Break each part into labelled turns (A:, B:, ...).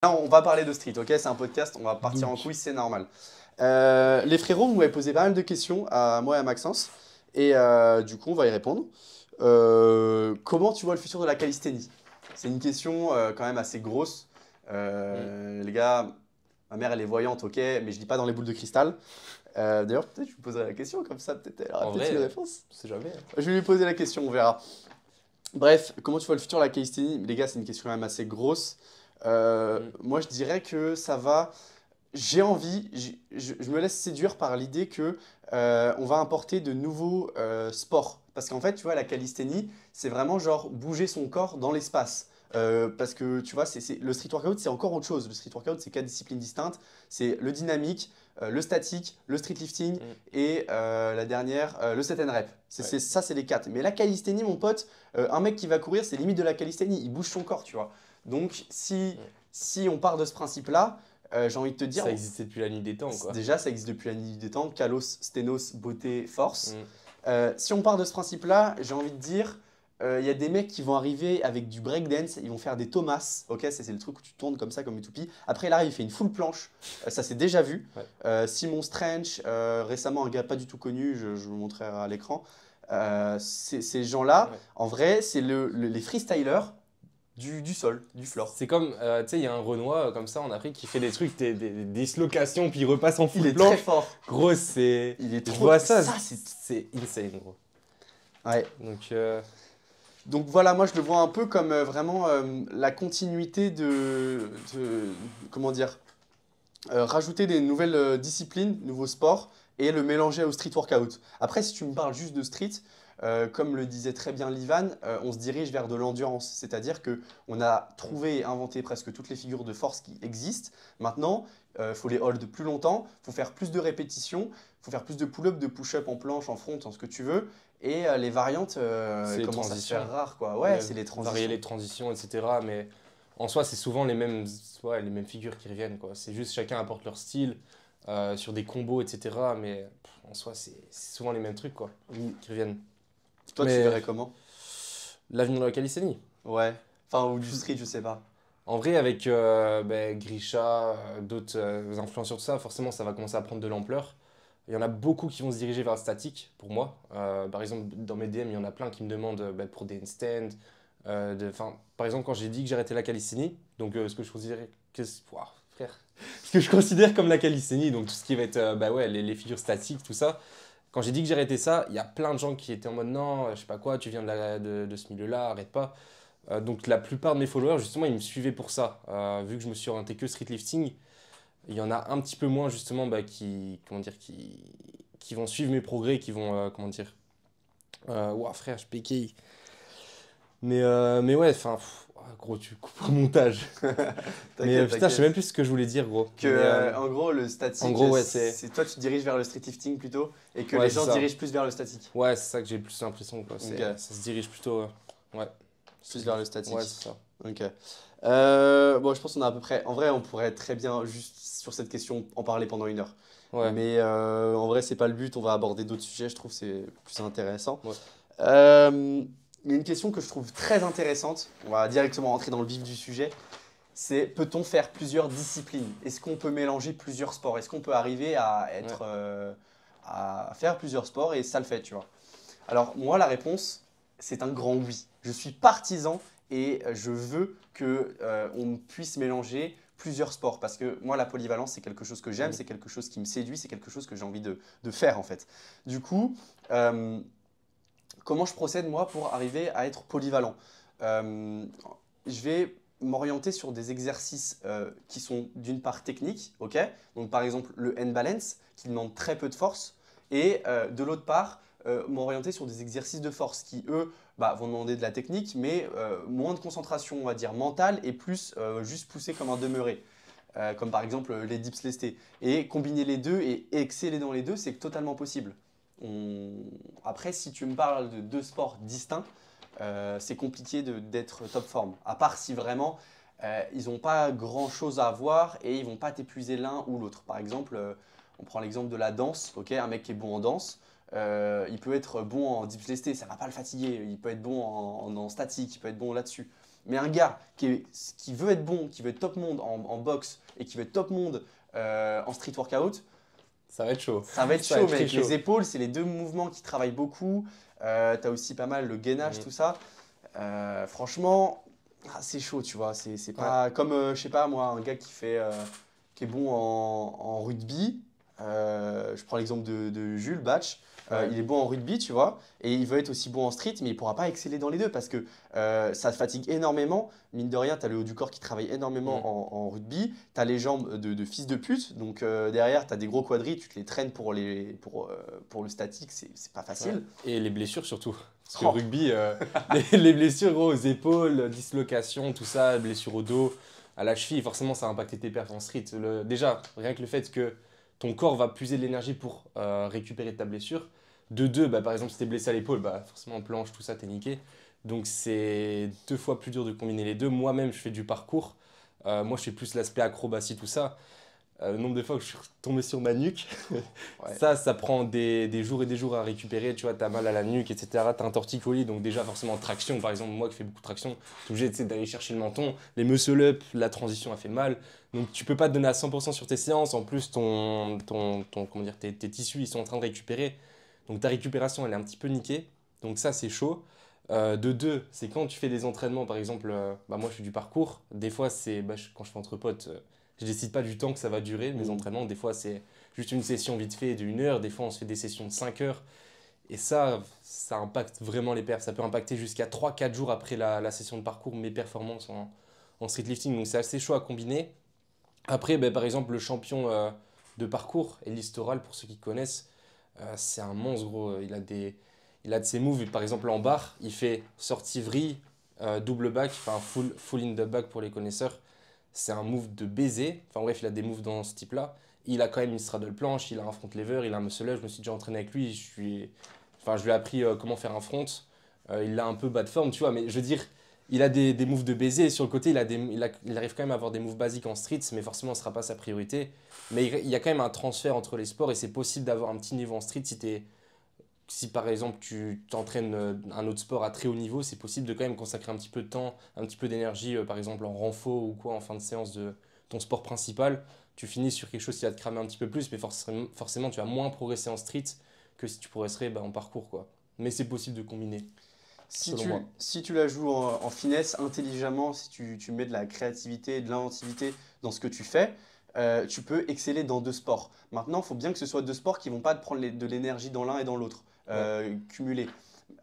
A: Là, on va parler de street, ok? C'est un podcast, on va partir en couille, c'est normal. Les frérots vous m'avez posé pas mal de questions à moi et à Maxence, et du coup, on va y répondre. Comment tu vois le futur de la calisthénie? C'est une question quand même assez grosse. Les gars, ma mère, elle est voyante, ok, mais je lis pas dans les boules de cristal. D'ailleurs, peut-être je lui poserai la question, comme ça, peut-être elle aura
B: En
A: peut-être une
B: vrai,
A: réponse.
B: on sait jamais.
A: Je vais lui poser la question, on verra. Bref, comment tu vois le futur de la calisthénie? Les gars, c'est une question quand même assez grosse. Moi, je dirais que ça va. J'ai envie, je me laisse séduire par l'idée que on va importer de nouveaux sports. Parce qu'en fait, tu vois, la calisthénie, c'est vraiment genre bouger son corps dans l'espace. Parce que tu vois, le street workout, c'est encore autre chose. Le street workout, c'est 4 disciplines distinctes. C'est le dynamique, le statique, le street lifting et la dernière, le set and rep.
B: Ouais.
A: Ça, c'est les quatre. Mais la calisthénie, mon pote, un mec qui va courir, c'est limite de la calisthénie. Il bouge son corps, tu vois. Donc, si on part de ce principe-là, j'ai envie de te dire,
B: Ça existait depuis la nuit des temps, quoi.
A: déjà, ça existe depuis la nuit des temps, Kalos, Sténos, beauté, force.
B: Mm.
A: Si on part de ce principe-là, j'ai envie de dire, il y a des mecs qui vont arriver avec du breakdance, ils vont faire des Thomas, ok, c'est le truc où tu tournes comme ça, comme une toupie. Après, là, il fait une full planche, ça c'est déjà vu.
B: Ouais.
A: Simon Strange, récemment un gars pas du tout connu, je vous le montrerai à l'écran. Ces gens-là,
B: Ouais.
A: en vrai, c'est les freestylers du sol, du floor.
B: C'est comme, tu sais, il y a un Renoir comme ça en Afrique qui fait des trucs, des dislocations, puis il repasse en
A: Il
B: full
A: est
B: planche.
A: très fort.
B: Gros, c'est.
A: Il est
B: Je
A: trop.
B: vois ça,
A: Ça,
B: c'est insane, gros.
A: Ouais.
B: Donc,
A: Donc voilà, moi je le vois un peu comme vraiment la continuité comment dire, rajouter des nouvelles disciplines, nouveaux sports et le mélanger au street workout. Après, si tu me parles juste de street, comme le disait très bien Livan, on se dirige vers de l'endurance. C'est-à-dire que on a trouvé et inventé presque toutes les figures de force qui existent. Maintenant, il faut les hold plus longtemps, il faut faire plus de répétitions, il faut faire plus de pull-up, de push-up en planche, en front, en ce que tu veux. Et les variantes
B: c'est les
A: commencent à se
B: transitions.
A: faire rares, quoi. Ouais, c'est les
B: Varier
A: transitions.
B: les transitions, etc. Mais en soi, c'est souvent les mêmes figures qui reviennent, quoi. C'est juste chacun apporte leur style sur des combos, etc. Mais en soi, c'est souvent les mêmes trucs, quoi,
A: Mm.
B: qui reviennent.
A: Toi, tu
B: Mais
A: verrais comment?
B: l'avenir de la calisthénie.
A: Ouais. Enfin, ou du street, je sais pas.
B: En vrai, avec Grisha, d'autres influenceurs, tout ça, forcément, ça va commencer à prendre de l'ampleur. Il y en a beaucoup qui vont se diriger vers le statique, pour moi. Par exemple, dans mes DM, il y en a plein qui me demandent pour des handstands. Par exemple, quand j'ai dit que j'arrêtais la calisthénie, donc ce que je considérais... Ouah, frère. Ce que je considère comme la calisthénie, donc tout ce qui va être les figures statiques, tout ça. Quand j'ai dit que j'arrêtais ça, il y a plein de gens qui étaient en mode non, je sais pas quoi, tu viens de ce milieu-là, arrête pas. Donc la plupart de mes followers, justement, ils me suivaient pour ça. Vu que je me suis orienté que street lifting, il y en a un petit peu moins, justement, qui vont suivre mes progrès, qui vont, ouah, frère, je bégaye. Mais ouais, enfin, gros, tu coupes au montage. Mais
A: T'inquiète,
B: putain, je sais même
A: t'inquiète.
B: plus ce que je voulais dire, gros.
A: Que, en gros, le statique,
B: En gros, ouais,
A: c'est toi, tu te diriges vers le street lifting plutôt, et que
B: ouais,
A: les
B: c'est
A: gens se
B: ça.
A: dirigent plus vers le statique.
B: Ouais, c'est ça que j'ai le plus l'impression, quoi.
A: Ok.
B: Ça se dirige plutôt, ouais.
A: Plus vers le statique.
B: Ouais, c'est ça.
A: Ok. Bon, je pense qu'on a à peu près. En vrai, on pourrait très bien, juste sur cette question, en parler pendant 1 heure.
B: Ouais,
A: Mais en vrai, c'est pas le but. On va aborder d'autres sujets. Je trouve que c'est plus intéressant.
B: ouais.
A: Il y a une question que je trouve très intéressante. On va directement rentrer dans le vif du sujet. C'est peut-on faire plusieurs disciplines? Est-ce qu'on peut mélanger plusieurs sports? Est-ce qu'on peut arriver à être, à faire plusieurs sports et ça le fait, tu vois? Alors moi, la réponse, c'est un grand oui. Je suis partisan et je veux que on puisse mélanger plusieurs sports parce que moi, la polyvalence, c'est quelque chose que j'aime,
B: Mm.
A: c'est quelque chose qui me séduit, c'est quelque chose que j'ai envie de faire en fait. Du coup, comment je procède moi pour arriver à être polyvalent? Euh, je vais m'orienter sur des exercices qui sont d'une part techniques, ok? Donc par exemple le hand balance qui demande très peu de force, et de l'autre part m'orienter sur des exercices de force qui eux vont demander de la technique, mais moins de concentration, on va dire mentale, et plus juste pousser comme un demeuré. Comme par exemple les dips lestés. Et combiner les deux et exceller dans les deux, c'est totalement possible. On- Après, si tu me parles de deux sports distincts, c'est compliqué d'être top forme. À part si vraiment ils n'ont pas grand-chose à voir et ils vont pas t'épuiser l'un ou l'autre. Par exemple, on prend l'exemple de la danse. Ok, un mec qui est bon en danse, il peut être bon en dips lestés, ça va pas le fatiguer. Il peut être bon en statique, il peut être bon là-dessus. Mais un gars qui veut être bon, qui veut être top monde en boxe et qui veut être top monde en street workout,
B: Ça va être chaud.
A: ça va être
B: Ça va
A: chaud,
B: être très
A: mec.
B: chaud.
A: Les épaules, c'est les deux mouvements qui travaillent beaucoup. Tu as aussi pas mal le gainage, tout ça. Franchement, c'est chaud, tu vois. C'est pas comme, je sais pas moi, un gars qui est bon en rugby. Je prends l'exemple de Jules Batch. Il est bon en rugby, tu vois, et il veut être aussi bon en street, mais il pourra pas exceller dans les deux parce que ça te fatigue énormément. Mine de rien, tu as le haut du corps qui travaille énormément en rugby. Tu as les jambes de fils de pute, donc derrière, tu as des gros quadris, tu te les traînes pour le statique, c'est pas facile.
B: Et les blessures surtout. Parce que
A: Oh.
B: le rugby, les blessures gros, aux épaules, dislocation, tout ça, blessures au dos, à la cheville, forcément ça va impacter tes perfs en street. Déjà, rien que le fait que ton corps va puiser de l'énergie pour récupérer ta blessure. De deux, bah, par exemple, si t'es blessé à l'épaule, bah, forcément en planche, tout ça, t'es niqué. Donc c'est 2 fois plus dur de combiner les deux. Moi-même, je fais du parcours. Moi, je fais plus l'aspect acrobatie, tout ça. Le nombre de fois que je suis tombé sur ma nuque,
A: Ouais.
B: ça prend des jours et des jours à récupérer. Tu vois, t'as mal à la nuque, etc. T'as un torticolis, donc déjà forcément traction. Par exemple, moi qui fais beaucoup de traction, je suis obligé d'aller chercher le menton. Les muscle-up, la transition a fait mal. Donc tu peux pas te donner à 100% sur tes séances. En plus, comment dire, tes tissus, ils sont en train de récupérer. Donc ta récupération, elle est un petit peu niquée. Donc ça, c'est chaud. De deux, c'est quand tu fais des entraînements, par exemple, bah, moi je fais du parcours. Des fois, quand je fais entre potes, je décide pas du temps que ça va durer, mes entraînements. Des fois, c'est juste une session vite fait d'1 heure. Des fois, on se fait des sessions de 5 heures. Et ça impacte vraiment les perfs. Ça peut impacter jusqu'à 3 4 jours après la session de parcours mes performances en streetlifting. Donc c'est assez chaud à combiner. Après, ben, par exemple, le champion de parcours, Elie Toral, pour ceux qui connaissent, c'est un monstre, gros. Il a de ses moves. Par exemple, en barre, il fait sortie vrille, double back, enfin full in the back pour les connaisseurs. C'est un move de baiser. Enfin bref, il a des moves dans ce type-là. Il a quand même une straddle planche, il a un front lever, il a un muscle up. Je me suis déjà entraîné avec lui. Je lui ai appris comment faire un front. Il a un peu bas de forme, tu vois. Mais je veux dire, il a des moves de baiser. Et sur le côté, il arrive quand même à avoir des moves basiques en street, mais forcément, ce ne sera pas sa priorité. Mais il y a quand même un transfert entre les sports et c'est possible d'avoir un petit niveau en street si par exemple tu t'entraînes un autre sport à très haut niveau, c'est possible de quand même consacrer un petit peu de temps, un petit peu d'énergie, par exemple en renfo ou quoi, en fin de séance de ton sport principal. Tu finis sur quelque chose qui va te cramer un petit peu plus, mais forcément tu vas moins progresser en street que si tu progresserais en parcours, quoi. Mais c'est possible de combiner, selon moi.
A: Si tu la joues en finesse, intelligemment, si tu mets de la créativité et de l'inventivité dans ce que tu fais, tu peux exceller dans deux sports. Maintenant, il faut bien que ce soit deux sports qui ne vont pas te prendre de l'énergie dans l'un et dans l'autre, cumulée.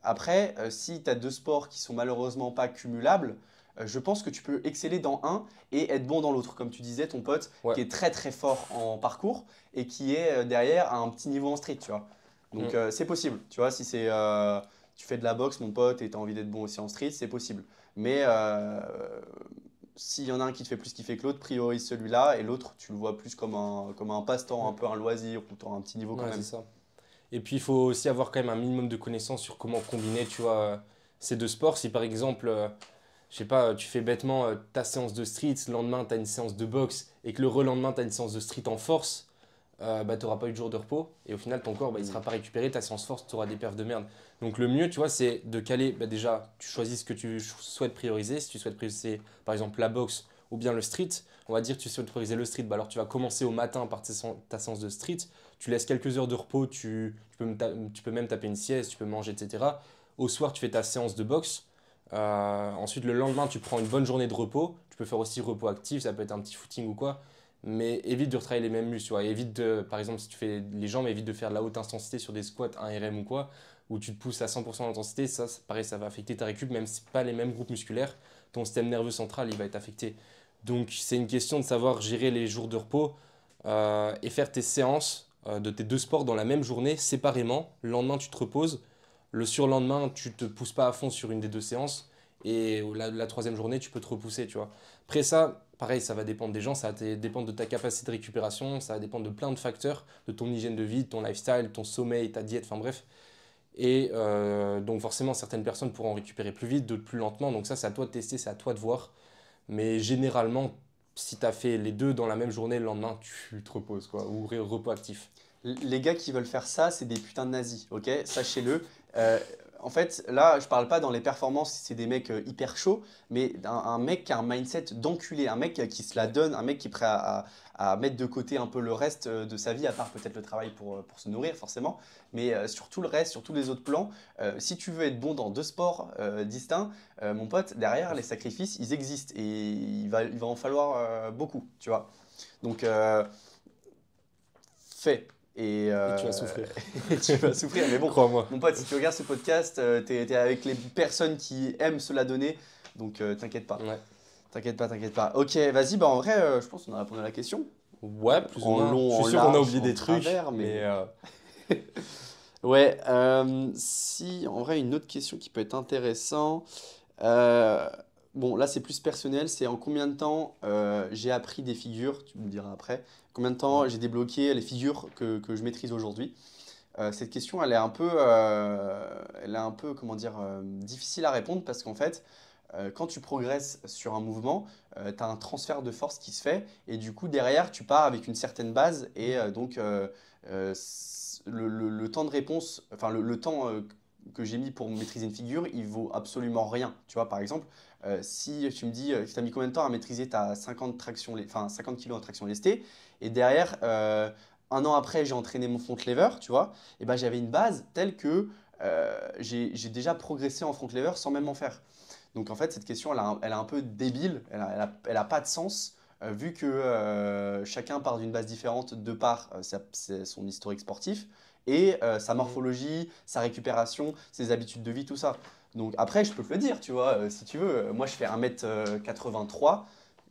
A: Après, si tu as deux sports qui sont malheureusement pas cumulables, je pense que tu peux exceller dans un et être bon dans l'autre. Comme tu disais, ton pote
B: Ouais.
A: qui est très très fort en parcours et qui est derrière à un petit niveau en street, tu vois. Donc c'est possible, tu vois, si tu fais de la boxe, mon pote, et tu as envie d'être bon aussi en street, c'est possible. Mais s'il y en a un qui te fait plus kiffer que l'autre, priorise celui-là et l'autre, tu le vois plus comme un passe-temps, un peu un loisir, ou tu as un petit niveau quand
B: Ouais,
A: même.
B: c'est ça. Et puis, il faut aussi avoir quand même un minimum de connaissances sur comment combiner, tu vois, ces deux sports. Si par exemple, je sais pas, tu fais bêtement ta séance de street, le lendemain, tu as une séance de boxe et que le relendemain, tu as une séance de street en force, bah, tu n'auras pas eu de jour de repos. Et au final, ton corps, bah, il ne sera pas récupéré. Ta séance force, tu auras des perfs de merde. Donc, le mieux, tu vois, c'est de caler, bah, déjà, tu choisis ce que tu souhaites prioriser. Si tu souhaites prioriser, par exemple, la boxe ou bien le street, on va dire que tu souhaites prioriser le street, bah, alors tu vas commencer au matin par ta séance de street. Tu laisses quelques heures de repos, tu peux même taper une sieste, tu peux manger, etc. Au soir, tu fais ta séance de boxe. Ensuite, le lendemain, tu prends une bonne journée de repos. Tu peux faire aussi repos actif, ça peut être un petit footing ou quoi. Mais évite de retravailler les mêmes muscles. Tu vois. Par exemple, si tu fais les jambes, évite de faire de la haute intensité sur des squats 1 RM ou quoi, où tu te pousses à 100% d'intensité. Ça, pareil, ça va affecter ta récup, même si ce pas les mêmes groupes musculaires. Ton système nerveux central, il va être affecté. Donc, c'est une question de savoir gérer les jours de repos et faire tes séances de tes deux sports dans la même journée, séparément. Le lendemain, tu te reposes. Le surlendemain, tu te pousses pas à fond sur une des deux séances. Et la troisième journée, tu peux te repousser, tu vois. Après ça, pareil, ça va dépendre des gens, ça va dépendre de ta capacité de récupération, ça va dépendre de plein de facteurs, de ton hygiène de vie, de ton lifestyle, ton sommeil, ta diète, enfin bref. Et donc forcément, certaines personnes pourront récupérer plus vite, d'autres plus lentement. Donc ça, c'est à toi de tester, c'est à toi de voir. Mais généralement, si tu as fait les deux dans la même journée, le lendemain, tu te reposes, quoi, ou repos actif.
A: Les gars qui veulent faire ça, c'est des putains de nazis, ok? Sachez-le. Euh, En fait, là, je parle pas dans les performances si c'est des mecs hyper chauds, mais un mec qui a un mindset d'enculé, un mec qui se la donne, un mec qui est prêt à mettre de côté un peu le reste de sa vie, à part peut-être le travail pour se nourrir forcément, mais sur tout le reste, sur tous les autres plans, si tu veux être bon dans deux sports distincts, mon pote, derrière, les sacrifices, ils existent et il va en falloir beaucoup, tu vois. Donc, fais.
B: Et tu vas souffrir.
A: Et tu vas souffrir. Mais bon,
B: Crois-moi.
A: mon pote, si tu regardes ce podcast, t'es avec les personnes qui aiment se la donner. Donc, t'inquiète pas.
B: Ouais.
A: T'inquiète pas, t'inquiète pas. Ok, vas-y, bah en vrai, je pense qu'on a répondu à la question.
B: Ouais, plus ou
A: En
B: moins.
A: long,
B: Je
A: en
B: suis sûr qu'on a
A: large,
B: oublié
A: en
B: des trucs,
A: travers,
B: mais
A: Ouais, si, en vrai, une autre question qui peut être intéressante. Euh, bon, là, c'est plus personnel. C'est en combien de temps j'ai appris des figures, tu me diras après. Combien de temps
B: ouais.
A: j'ai débloqué les figures que je maîtrise aujourd'hui. Cette question, elle est un peu, comment dire, difficile à répondre parce qu'en fait, quand tu progresses sur un mouvement, tu as un transfert de force qui se fait et du coup, derrière, tu pars avec une certaine base et donc le temps de réponse, enfin le temps que j'ai mis pour maîtriser une figure, il vaut absolument rien. Tu vois, par exemple, si tu me dis, tu as mis combien de temps à maîtriser ta 50 tractions, enfin 50 kg en traction lestée et derrière, un an après, j'ai entraîné mon front lever, tu vois, et ben j'avais une base telle que j'ai déjà progressé en front lever sans même en faire. Donc en fait, cette question, elle est un peu débile, elle a pas de sens, vu que chacun part d'une base différente de par son historique sportif et sa
B: Mm.
A: morphologie, sa récupération, ses habitudes de vie, tout ça. Donc après, je peux te le dire, tu vois, si tu veux. Moi, je fais 1m83,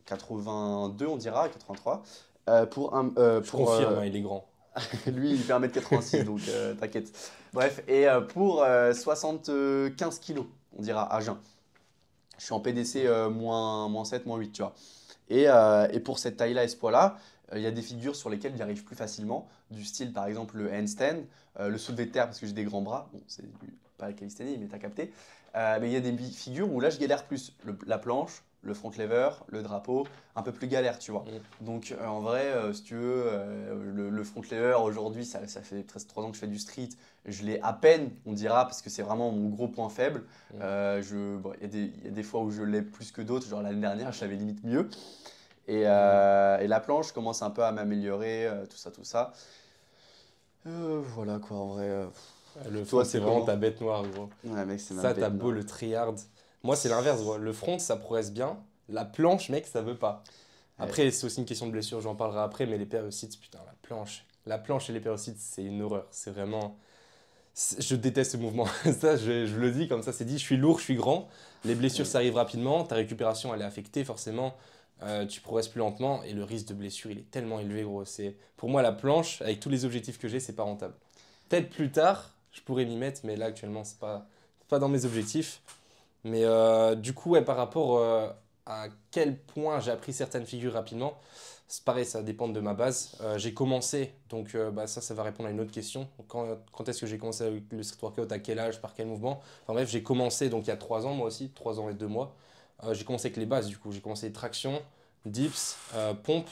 A: 82 on dira, 83.
B: Je confirme, hein, il est grand.
A: Lui, il fait 1m86, donc t'inquiète. Bref, et pour 75 kilos, on dira à jeun. Je suis en PDC moins 7, moins 8, tu vois. Et pour cette taille-là et ce poids-là, il y a des figures sur lesquelles j'y arrive plus facilement, du style par exemple le handstand, le soulevé de terre parce que j'ai des grands bras. Bon, c'est pas la calisthénie, mais t'as capté. Mais il y a des figures où là, je galère plus. La planche, le front lever, le drapeau, un peu plus galère, tu vois.
B: Mm.
A: Donc en vrai, si tu veux, le front lever, aujourd'hui, ça fait presque 3 ans que je fais du street. Je l'ai à peine, on dira, parce que c'est vraiment mon gros point faible.
B: Mm.
A: Bon, il y a des fois où je l'ai plus que d'autres, genre l'année dernière, je l'avais limite mieux.
B: Mhm.
A: Et la planche commence un peu à m'améliorer, tout ça, tout ça. Voilà quoi, en vrai.
B: Le
A: Toi,
B: front, c'est
A: c'est
B: vraiment
A: comment?
B: ta bête noire, gros.
A: Ouais, mec, c'est ma
B: Ça, t'as
A: bête
B: beau
A: noire.
B: le tryhard. Moi, c'est l'inverse, gros. Le front, ça progresse bien. La planche, mec, ça veut pas.
A: Ouais.
B: Après, c'est aussi une question de blessure, j'en parlerai après, mais les périocytes, putain, la planche. La planche et les périocytes, c'est une horreur. C'est vraiment. Je déteste ce mouvement. Ça, je le dis comme ça, c'est dit. Je suis lourd, je suis grand. Les blessures,
A: Ouais.
B: ça arrive rapidement. Ta récupération, elle est affectée, forcément. Tu progresses plus lentement et le risque de blessure, il est tellement élevé, gros. Pour moi, la planche, avec tous les objectifs que j'ai, c'est pas rentable. Peut-être plus tard, je pourrais m'y mettre, mais là, actuellement, c'est pas dans mes objectifs. Mais du coup, ouais, par rapport à quel point j'ai appris certaines figures rapidement, c'est pareil, ça dépend de ma base. J'ai commencé, donc bah, ça va répondre à une autre question. Quand est-ce que j'ai commencé avec le street workout, à quel âge, par quel mouvement? Enfin bref, j'ai commencé donc il y a 3 ans, moi aussi, 3 ans et 2 mois. J'ai commencé avec les bases, du coup. J'ai commencé traction, dips, pompe,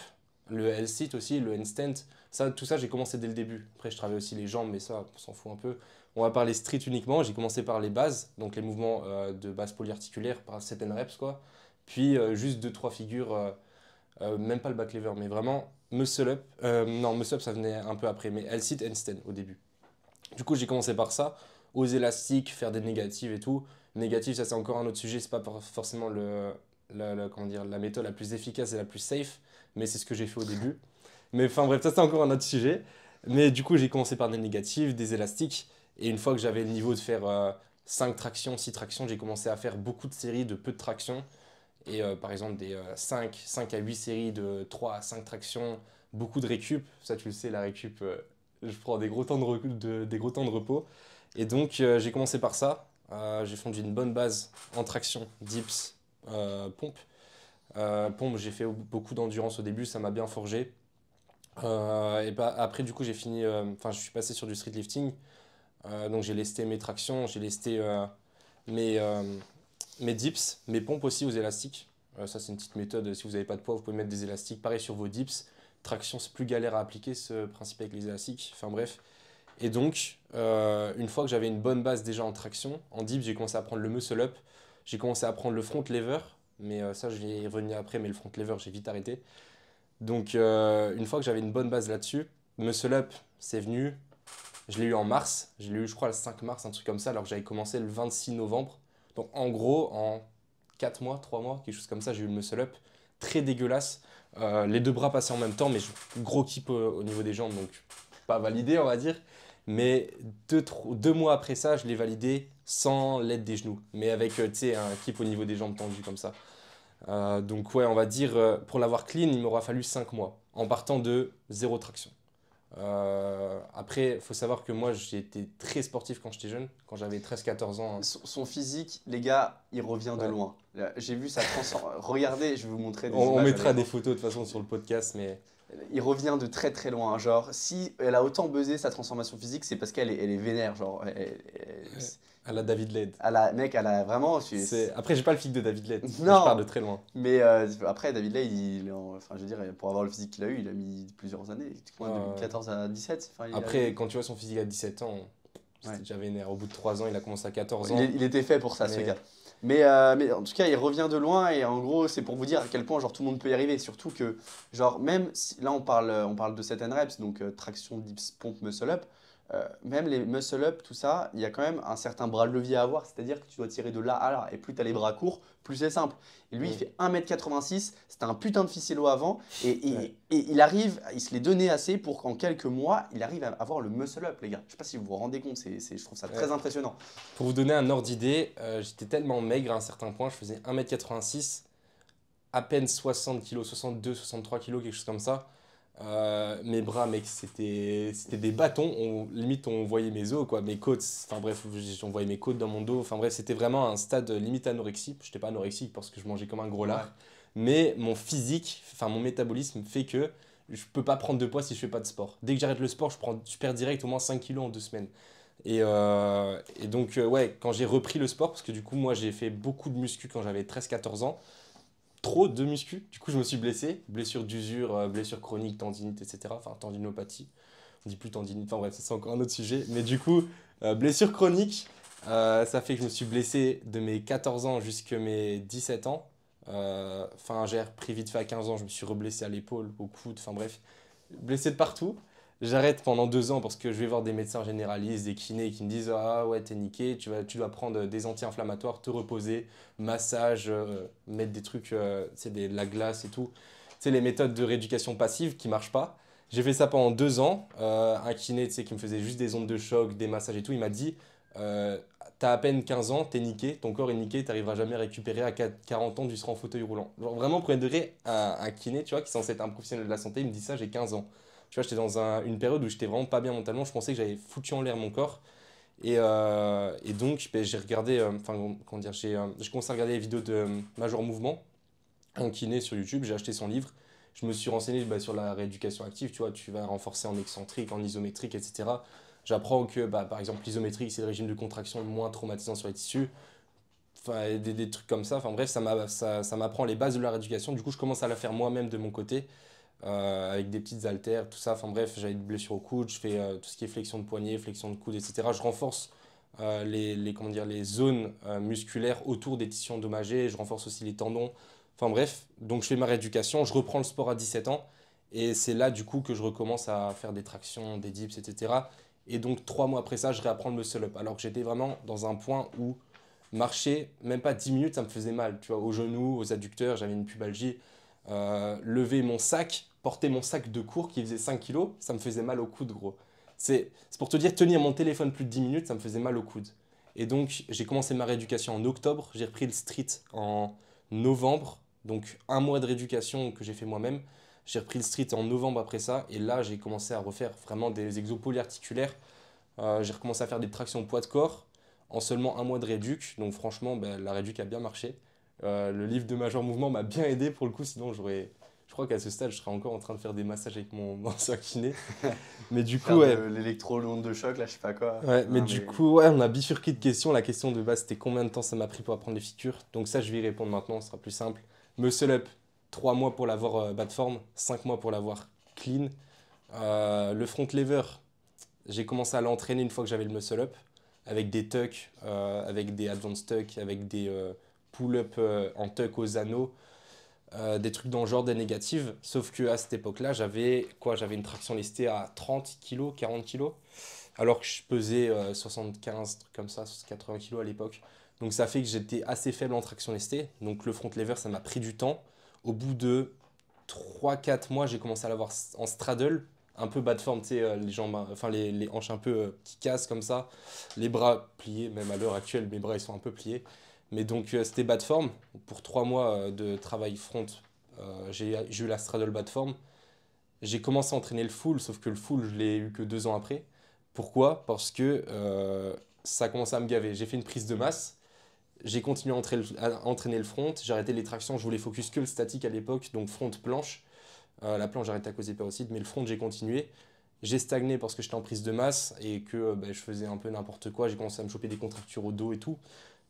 B: le L-sit aussi, le handstand. Ça, tout ça, j'ai commencé dès le début. Après, je travaille aussi les jambes, mais ça, on s'en fout un peu. On va parler street uniquement. J'ai commencé par les bases, donc les mouvements de base polyarticulaire par 7 reps, quoi. Puis juste deux trois figures, même pas le back lever, mais vraiment muscle up. Non, muscle up, ça venait un peu après, mais L-sit, handstand au début. Du coup, j'ai commencé par ça, aux élastiques, faire des négatives et tout. Négatives, ça c'est encore un autre sujet, c'est pas forcément comment dire, la méthode la plus efficace et la plus safe, mais c'est ce que j'ai fait au début. Mais enfin bref, ça c'est encore un autre sujet. Mais du coup, j'ai commencé par des négatives, des élastiques, et une fois que j'avais le niveau de faire 5 tractions, 6 tractions, j'ai commencé à faire beaucoup de séries de peu de tractions. Et par exemple, des 5 à 8 séries de 3 à 5 tractions, beaucoup de récup. Ça, tu le sais, la récup, je prends des gros temps des gros temps de repos. Et donc, j'ai commencé par ça. J'ai fondu une bonne base en traction, dips, pompe. Pompe, j'ai fait beaucoup d'endurance au début, ça m'a bien forgé. Et bah, après, du coup, enfin, je suis passé sur du street lifting. Donc, j'ai lesté mes tractions, j'ai lesté mes, euh, mes dips, mes pompes aussi aux élastiques. Ça, c'est une petite méthode. Si vous n'avez pas de poids, vous pouvez mettre des élastiques. Pareil sur vos dips. Traction, c'est plus galère à appliquer ce principe avec les élastiques. Enfin bref. Et donc, une fois que j'avais une bonne base déjà en traction, en dip, j'ai commencé à prendre le muscle up, j'ai commencé à prendre le front lever, mais ça, je vais y revenir après, mais le front lever, j'ai vite arrêté. Donc, une fois que j'avais une bonne base là-dessus, muscle up, c'est venu. Je l'ai eu en mars, je l'ai eu, je crois, le 5 mars, un truc comme ça, alors que j'avais commencé le 26 novembre. Donc, en gros, en 4 mois, 3 mois, quelque chose comme ça, j'ai eu le muscle up. Très dégueulasse. Les deux bras passaient en même temps, mais gros kipp au niveau des jambes, donc pas validé, on va dire. Mais 2 mois après ça, je l'ai validé sans l'aide des genoux, mais avec tu sais, un kipp au niveau des jambes tendues comme ça. Donc ouais, on va dire, pour l'avoir clean, il m'aura fallu 5 mois, en partant de zéro traction. Après, il faut savoir que moi, j'ai été très sportif quand j'étais jeune, quand j'avais 13-14 ans.
A: Son physique, les gars, il revient de
B: Ouais.
A: loin. Là, j'ai vu sa transformation. Regardez, je vais vous montrer des
B: On
A: images.
B: mettra des photos de toute façon sur le podcast, mais
A: Il revient de très très loin. Genre, si elle a autant buzzé sa transformation physique, c'est parce qu'elle est vénère. Genre,
B: à la David Led.
A: mec, elle a vraiment.
B: Après, j'ai pas le physique de David Led, je
A: Non,
B: pars de très loin.
A: mais après, David Lay, enfin, je veux dire, pour avoir le physique qu'il a eu, il a mis plusieurs années, quoi, de 2014 à 17. Enfin,
B: Après, quand tu vois son physique à 17 ans, c'était
A: Ouais.
B: déjà vénère. Au bout de 3 ans, il a commencé à 14
A: il,
B: ans.
A: il était fait pour ça, ce
B: Mais-
A: gars. Mais en tout cas, il revient de loin et en gros, c'est pour vous dire à quel point genre, tout le monde peut y arriver. Surtout que, genre, même si, là, on parle de 7 reps, donc traction, dips, pompe, muscle up. Même les muscle up, tout ça, il y a quand même un certain bras de levier à avoir. C'est-à-dire que tu dois tirer de là à là. Et plus tu as les bras courts, plus c'est simple. Et lui, il fait 1m86. C'était un putain de ficello avant.
B: Ouais.
A: Et il arrive, il se l'est donné assez pour qu'en quelques mois, il arrive à avoir le muscle up, les gars. Je sais pas si vous vous rendez compte, je trouve ça très
B: Ouais.
A: impressionnant.
B: Pour vous donner un ordre d'idée, j'étais tellement maigre à un certain point, je faisais 1m86, à peine 60 kg, 62, 63 kg, quelque chose comme ça. Mes bras, mec, c'était des bâtons. Limite, on voyait mes os, quoi, mes côtes. Enfin bref, on voyait mes côtes dans mon dos. Enfin bref, c'était vraiment un stade limite anorexique. Je n'étais pas anorexique parce que je mangeais comme un gros lard.
A: Ouais.
B: Mais mon physique, enfin mon métabolisme fait que je peux pas prendre de poids si je fais pas de sport. Dès que j'arrête le sport, je perds direct au moins 5 kilos en 2 semaines. Et donc, ouais, quand j'ai repris le sport, parce que du coup, moi, j'ai fait beaucoup de muscu quand j'avais 13-14 ans, trop de muscu. Du coup, je me suis blessé. Blessure d'usure, blessure chronique, tendinite, etc. Enfin, tendinopathie. On dit plus tendinite. Enfin, bref, ça, c'est encore un autre sujet. Mais du coup, blessure chronique, ça fait que je me suis blessé de mes 14 ans jusqu'à mes 17 ans. Enfin, j'ai repris vite fait à 15 ans. Je me suis reblessé à l'épaule, au coude. Enfin, bref, blessé de partout. J'arrête pendant 2 ans parce que je vais voir des médecins généralistes, des kinés qui me disent ah ouais, t'es niqué, tu dois prendre des anti-inflammatoires, te reposer, massage, mettre des trucs, c'est de la glace et tout. C'est les méthodes de rééducation passive qui marchent pas. J'ai fait ça pendant 2 ans. Un kiné, tu sais, qui me faisait juste des ondes de choc, des massages et tout, il m'a dit t'as à peine 15 ans, t'es niqué, ton corps est niqué, t'arriveras jamais à récupérer à 40 ans, tu seras en fauteuil roulant. Genre vraiment, premier degré, un kiné, tu vois, qui est censé être un professionnel de la santé, il me dit ça, j'ai 15 ans. Tu vois, j'étais dans une période où j'étais vraiment pas bien mentalement. Je pensais que j'avais foutu en l'air mon corps. Et donc, ben, j'ai regardé, enfin, comment dire, j'ai commencé à regarder les vidéos de Major Mouvement en kiné sur YouTube. J'ai acheté son livre. Je me suis renseigné bah, sur la rééducation active. Tu vois, tu vas renforcer en excentrique, en isométrique, etc. J'apprends que, bah, par exemple, l'isométrique, c'est le régime de contraction le moins traumatisant sur les tissus. Enfin, et des trucs comme ça. Enfin, bref, ça m'apprend les bases de la rééducation. Du coup, je commence à la faire moi-même de mon côté avec des petites haltères, tout ça. Enfin bref, j'avais une blessure au coude, je fais tout ce qui est flexion de poignet, flexion de coude, etc. Je renforce comment dire, les zones musculaires autour des tissus endommagés, je renforce aussi les tendons. Enfin bref, donc je fais ma rééducation, je reprends le sport à 17 ans et c'est là du coup que je recommence à faire des tractions, des dips, etc. Et donc 3 mois après ça, je réapprends le muscle up. Alors que j'étais vraiment dans un point où marcher, même pas 10 minutes, ça me faisait mal. Tu vois, aux genoux, aux adducteurs, j'avais une pubalgie. Lever mon sac, porter mon sac de cours qui faisait 5 kilos, ça me faisait mal au coude, gros. C'est pour te dire, tenir mon téléphone plus de 10 minutes, ça me faisait mal au coude. Et donc, j'ai commencé ma rééducation en octobre, j'ai repris le street en novembre, donc un mois de rééducation que j'ai fait moi-même. J'ai repris le street en novembre après ça, et là, j'ai commencé à refaire vraiment des exos polyarticulaires. J'ai recommencé à faire des tractions poids de corps en seulement un mois de réduc. Donc franchement, ben, la réduc a bien marché. Le livre de Major Mouvement m'a bien aidé pour le coup, sinon je crois qu'à ce stade, je serais encore en train de faire des massages avec mon ancien kiné. Mais du coup,
A: Faire de
B: ouais.
A: l'électro-onde de choc, là, je sais pas quoi.
B: Ouais, mais
A: Non,
B: du coup, ouais, on a bifurqué de questions. La question de base, c'était combien de temps ça m'a pris pour apprendre les figures. Donc ça, je vais y répondre maintenant, ce sera plus simple. Muscle up, 3 mois pour l'avoir bas de forme, 5 mois pour l'avoir clean. Le front lever, J'ai commencé à l'entraîner une fois que j'avais le muscle up, avec des tucks, avec des advanced tucks, avec des pull-up en tuck aux anneaux, des trucs dans le genre des négatives. Sauf qu'à cette époque-là, j'avais une traction lestée à 30 kilos, 40 kilos, alors que je pesais 75, trucs comme ça, 80 kilos à l'époque. Donc ça fait que j'étais assez faible en traction lestée. Donc le front lever, ça m'a pris du temps. Au bout de 3 4 mois, j'ai commencé à l'avoir en straddle, un peu bas de forme, tu sais, les jambes, enfin les hanches un peu qui cassent comme ça, les bras pliés, même à l'heure actuelle, mes bras ils sont un peu pliés. Mais donc c'était bas de forme. Pour 3 mois de travail front, j'ai eu la straddle bas de forme. J'ai commencé à entraîner le full, sauf que le full, je l'ai eu que 2 ans après. Pourquoi? Parce que ça a commencé à me gaver. J'ai fait une prise de masse. J'ai continué à entraîner le front, j'ai arrêté les tractions, je voulais focus que le statique à l'époque, donc front planche. La planche j'ai arrêté à cause des périocytes, mais le front j'ai continué. J'ai stagné parce que j'étais en prise de masse et que je faisais un peu n'importe quoi, j'ai commencé à me choper des contractures au dos et tout.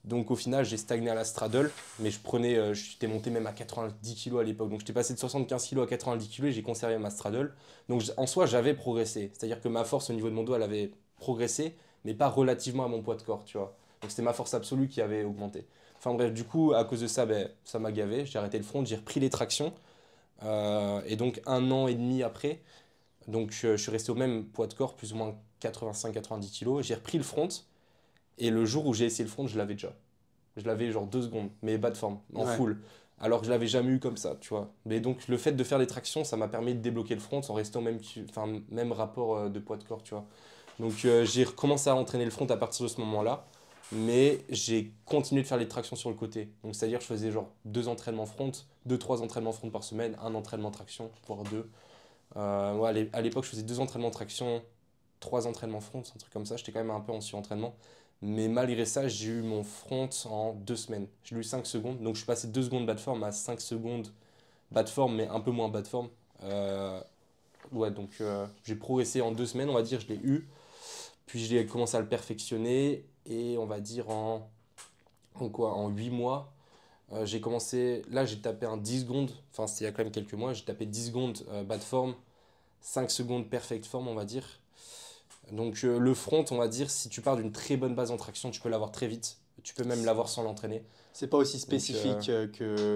B: Donc au final j'ai stagné à la straddle, mais j'étais monté même à 90 kg à l'époque, donc j'étais passé de 75 kg à 90 kg et j'ai conservé ma straddle. Donc en soi j'avais progressé, c'est-à-dire que ma force au niveau de mon dos elle avait progressé, mais pas relativement à mon poids de corps, tu vois. Donc c'était ma force absolue qui avait augmenté. Enfin bref, du coup, à cause de ça, ça m'a gavé. J'ai arrêté le front, j'ai repris les tractions. Et donc 1 an et demi après, donc je suis resté au même poids de corps, plus ou moins 85-90 kilos. J'ai repris le front. Et le jour où j'ai essayé le front, je l'avais déjà. Je l'avais genre 2 secondes, mais bas de forme, en
A: Ouais.
B: full. Alors que je l'avais jamais eu comme ça, tu vois. Mais donc le fait de faire des tractions, ça m'a permis de débloquer le front sans rester au même rapport de poids de corps, tu vois. Donc j'ai recommencé à entraîner le front à partir de ce moment-là, mais j'ai continué de faire les tractions sur le côté. Donc c'est-à-dire que je faisais genre 2 entraînements front, 2 3 entraînements front par semaine, un entraînement traction, voire deux. Ouais, à l'époque, je faisais 2 entraînements traction, 3 entraînements front, un truc comme ça. J'étais quand même un peu en surentraînement. Mais malgré ça, j'ai eu mon front en 2 semaines. J'ai eu 5 secondes. Donc je suis passé 2 secondes bas de forme à 5 secondes bas de forme, mais un peu moins bas de forme. Ouais, donc j'ai progressé en 2 semaines, on va dire, je l'ai eu. Puis j'ai commencé à le perfectionner. Et on va dire en quoi? En 8 mois, j'ai commencé. Là, j'ai tapé un 10 secondes. Enfin, c'était il y a quand même quelques mois. J'ai tapé 10 secondes bas de forme, 5 secondes perfect forme, on va dire. Donc le front, on va dire, si tu pars d'une très bonne base en traction, tu peux l'avoir très vite. Tu peux même l'avoir sans l'entraîner.
A: C'est pas aussi
B: Donc
A: spécifique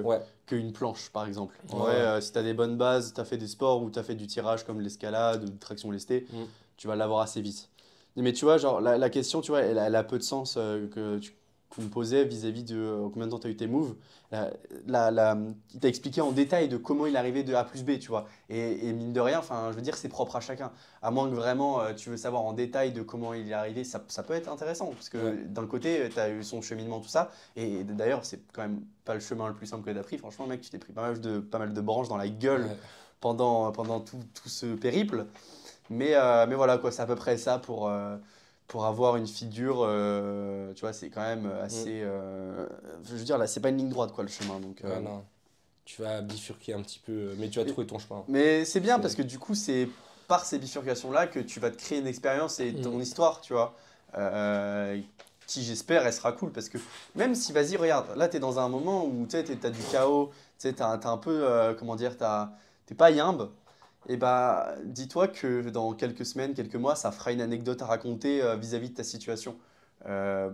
B: ouais,
A: qu'une planche, par exemple. En
B: ouais,
A: vrai,
B: ouais.
A: si tu as des bonnes bases, tu as fait des sports ou tu as fait du tirage comme l'escalade ou de traction lestée,
B: Mm.
A: tu vas l'avoir assez vite. Mais tu vois, genre, la question, tu vois, elle a peu de sens qu'on me posait vis-à-vis de combien de temps tu as eu tes moves. La, il t'a expliqué en détail de comment il arrivait de A plus B, tu vois. Et mine de rien, enfin, je veux dire, c'est propre à chacun. À moins que vraiment tu veux savoir en détail de comment il est arrivé, ça peut être intéressant. Parce
B: Ouais.
A: que d'un côté, tu as eu son cheminement, tout ça. Et d'ailleurs, c'est quand même pas le chemin le plus simple que tu as pris. Franchement, mec, tu t'es pris pas mal de branches dans la gueule
B: Ouais.
A: pendant tout ce périple. Mais voilà, quoi, c'est à peu près ça pour avoir une figure. Tu vois, c'est quand même
B: Mm.
A: assez. Je veux dire, là, c'est pas une ligne droite, quoi, le chemin. Donc,
B: Ouais, non. Tu vas bifurquer un petit peu, mais tu vas
A: mais
B: trouver ton chemin.
A: mais c'est bien parce
B: C'est...
A: que du coup, c'est par ces bifurcations-là que tu vas te créer une expérience et
B: Mm.
A: ton histoire, tu vois. Euh, qui, j'espère, elle sera cool parce que même si, vas-y, regarde, là, tu es dans un moment où tu sais, t'as du chaos, tu sais, t'as un peu, comment dire, t'es pas yimbe. Et bah, dis-toi que dans quelques semaines, quelques mois, ça fera une anecdote à raconter vis-à-vis de ta situation. Euh,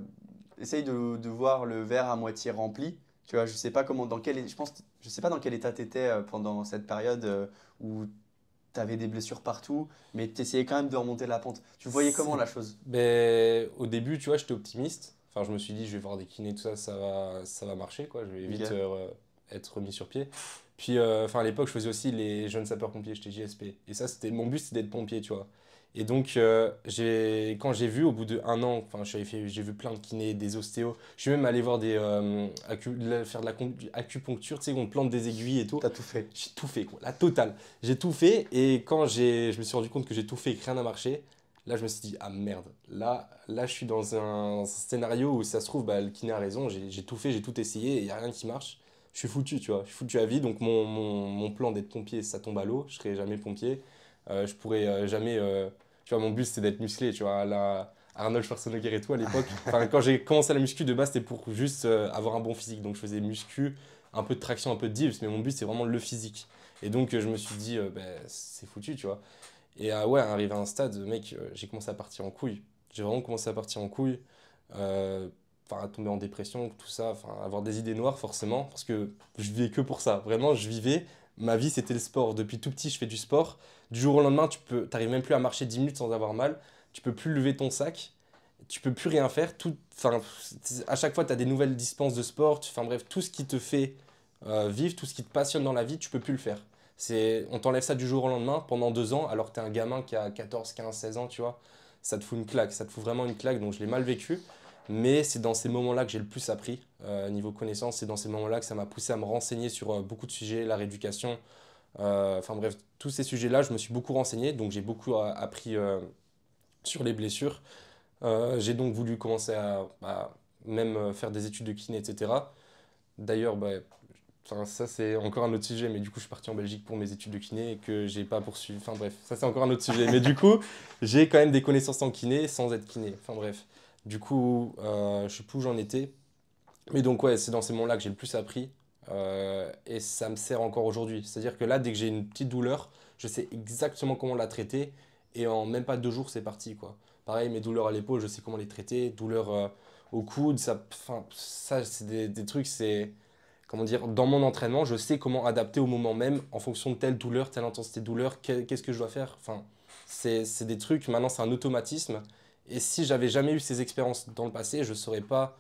A: essaye de voir le verre à moitié rempli. Tu vois, je sais pas comment, je pense, je sais pas dans quel état tu étais pendant cette période où tu avais des blessures partout, mais tu essayais quand même de remonter la pente. Tu voyais comment
B: C'est...
A: la chose?
B: Ben, au début, tu vois, j'étais optimiste. Enfin, je me suis dit, je vais voir des kinés, tout ça, ça va marcher, quoi. Je vais vite
A: Ok.
B: être remis sur pied. Puis, enfin, à l'époque, je faisais aussi les jeunes sapeurs-pompiers, j'étais JSP. Et ça, mon but, c'était d'être pompier, tu vois. Et donc, quand j'ai vu, au bout d'1 an, enfin, j'ai vu plein de kinés, des ostéos. Je suis même allé voir faire de acupuncture, tu sais, on te plante des aiguilles et tout.
A: T'as tout fait.
B: J'ai tout fait, quoi, la totale. J'ai tout fait. Et quand je me suis rendu compte que j'ai tout fait et que rien n'a marché, là, je me suis dit, ah merde, là, je suis dans un scénario où ça se trouve, bah, le kiné a raison, j'ai tout fait, j'ai tout essayé et il n'y a rien qui marche. Je suis foutu, tu vois, je suis foutu à vie. Donc, mon plan d'être pompier, ça tombe à l'eau. Je serai jamais pompier. Je pourrais jamais. Tu vois, mon but, c'était d'être musclé, tu vois, à la Arnold Schwarzenegger et tout à l'époque. Enfin, quand j'ai commencé la muscu, de base, c'était pour juste avoir un bon physique. Donc, je faisais muscu, un peu de traction, un peu de dips, mais mon but, c'est vraiment le physique. Et donc, je me suis dit, ben, c'est foutu, tu vois. Et ouais, arrivé à un stade, mec, j'ai commencé à partir en couille. J'ai vraiment commencé à partir en couille. euh, Enfin, à tomber en dépression, tout ça. Enfin, avoir des idées noires, forcément. Parce que je vivais que pour ça. Vraiment, je vivais. Ma vie, c'était le sport. Depuis tout petit, je fais du sport. Du jour au lendemain, t'arrives même plus à marcher 10 minutes sans avoir mal. Tu peux plus lever ton sac. Tu peux plus rien faire. Enfin, à chaque fois, tu as des nouvelles dispenses de sport. Enfin bref, tout ce qui te fait vivre, tout ce qui te passionne dans la vie, tu peux plus le faire. On t'enlève ça du jour au lendemain pendant 2 ans, alors que tu es un gamin qui a 14, 15, 16 ans, tu vois. Ça te fout une claque, ça te fout vraiment une claque, donc je l'ai mal vécu. Mais c'est dans ces moments-là que j'ai le plus appris niveau connaissance. C'est dans ces moments-là que ça m'a poussé à me renseigner sur beaucoup de sujets, la rééducation. Enfin bref, tous ces sujets-là, je me suis beaucoup renseigné, donc j'ai beaucoup appris sur les blessures. J'ai donc voulu commencer à même faire des études de kiné, etc. D'ailleurs, bah, enfin, ça c'est encore un autre sujet, mais du coup je suis parti en Belgique pour mes études de kiné et que j'ai pas poursuivi. Enfin bref, ça c'est encore un autre sujet. Mais du coup, j'ai quand même des connaissances en kiné sans être kiné. Enfin bref, du coup, je sais plus où j'en étais. Mais donc ouais, c'est dans ces moments-là que j'ai le plus appris et ça me sert encore aujourd'hui. C'est-à-dire que là, dès que j'ai une petite douleur, je sais exactement comment la traiter et en même pas 2 jours, c'est parti quoi. Pareil, mes douleurs à l'épaule, je sais comment les traiter. Douleurs au coude, ça, enfin, ça c'est des trucs, c'est comment dire, dans mon entraînement, je sais comment adapter au moment même en fonction de telle douleur, telle intensité de douleur, qu'est-ce que je dois faire. Enfin, c'est des trucs, maintenant c'est un automatisme. Et si j'avais jamais eu ces expériences dans le passé, je ne saurais pas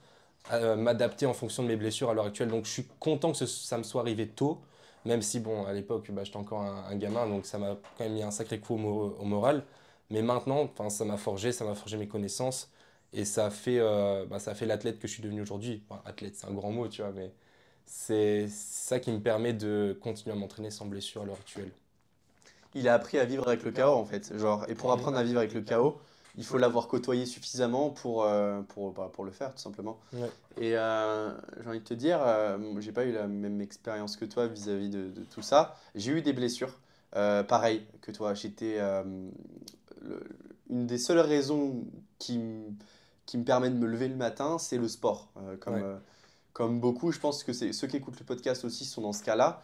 B: m'adapter en fonction de mes blessures à l'heure actuelle. Donc je suis content que ça me soit arrivé tôt, même si bon, à l'époque, bah, j'étais encore un gamin, donc ça m'a quand même mis un sacré coup au moral. Mais maintenant, enfin, ça m'a forgé mes connaissances et ça a fait l'athlète que je suis devenu aujourd'hui. Enfin, athlète, c'est un grand mot, tu vois, mais c'est ça qui me permet de continuer à m'entraîner sans blessure à l'heure actuelle.
A: Il a appris à vivre avec le chaos en fait. Genre, et pour apprendre à vivre avec le chaos, il faut l'avoir côtoyé suffisamment pour le faire tout simplement.
B: Ouais.
A: Et j'ai envie de te dire, j'ai pas eu la même expérience que toi vis-à-vis de tout ça. J'ai eu des blessures, pareil que toi. Le- une des seules raisons qui me permet de me lever le matin, c'est le sport.
B: Ouais.
A: Comme beaucoup, je pense que c'est ceux qui écoutent le podcast aussi sont dans ce cas-là.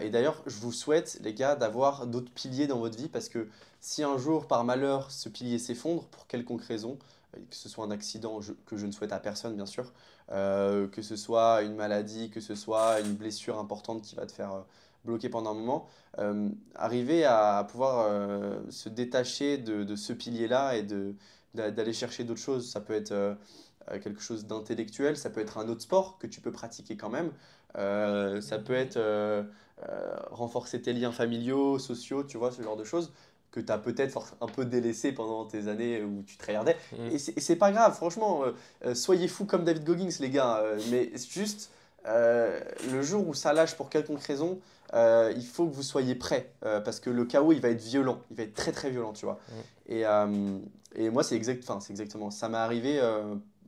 A: Et d'ailleurs, je vous souhaite, les gars, d'avoir d'autres piliers dans votre vie parce que si un jour, par malheur, ce pilier s'effondre pour quelconque raison, que ce soit un accident que je ne souhaite à personne, bien sûr, que ce soit une maladie, que ce soit une blessure importante qui va te faire bloquer pendant un moment, arriver à pouvoir se détacher de ce pilier-là et d'aller chercher d'autres choses. Ça peut être quelque chose d'intellectuel, ça peut être un autre sport que tu peux pratiquer quand même. Ça peut être renforcer tes liens familiaux, sociaux, tu vois, ce genre de choses que tu as peut-être un peu délaissé pendant tes années où tu te regardais.
B: Mm.
A: Et c'est pas grave, franchement, soyez fous comme David Goggins, les gars. Mais juste, le jour où ça lâche pour quelconque raison, il faut que vous soyez prêts. Parce que le chaos, il va être violent. Il va être très très violent, tu vois.
B: Mm.
A: Et moi, c'est exactement. Ça m'est arrivé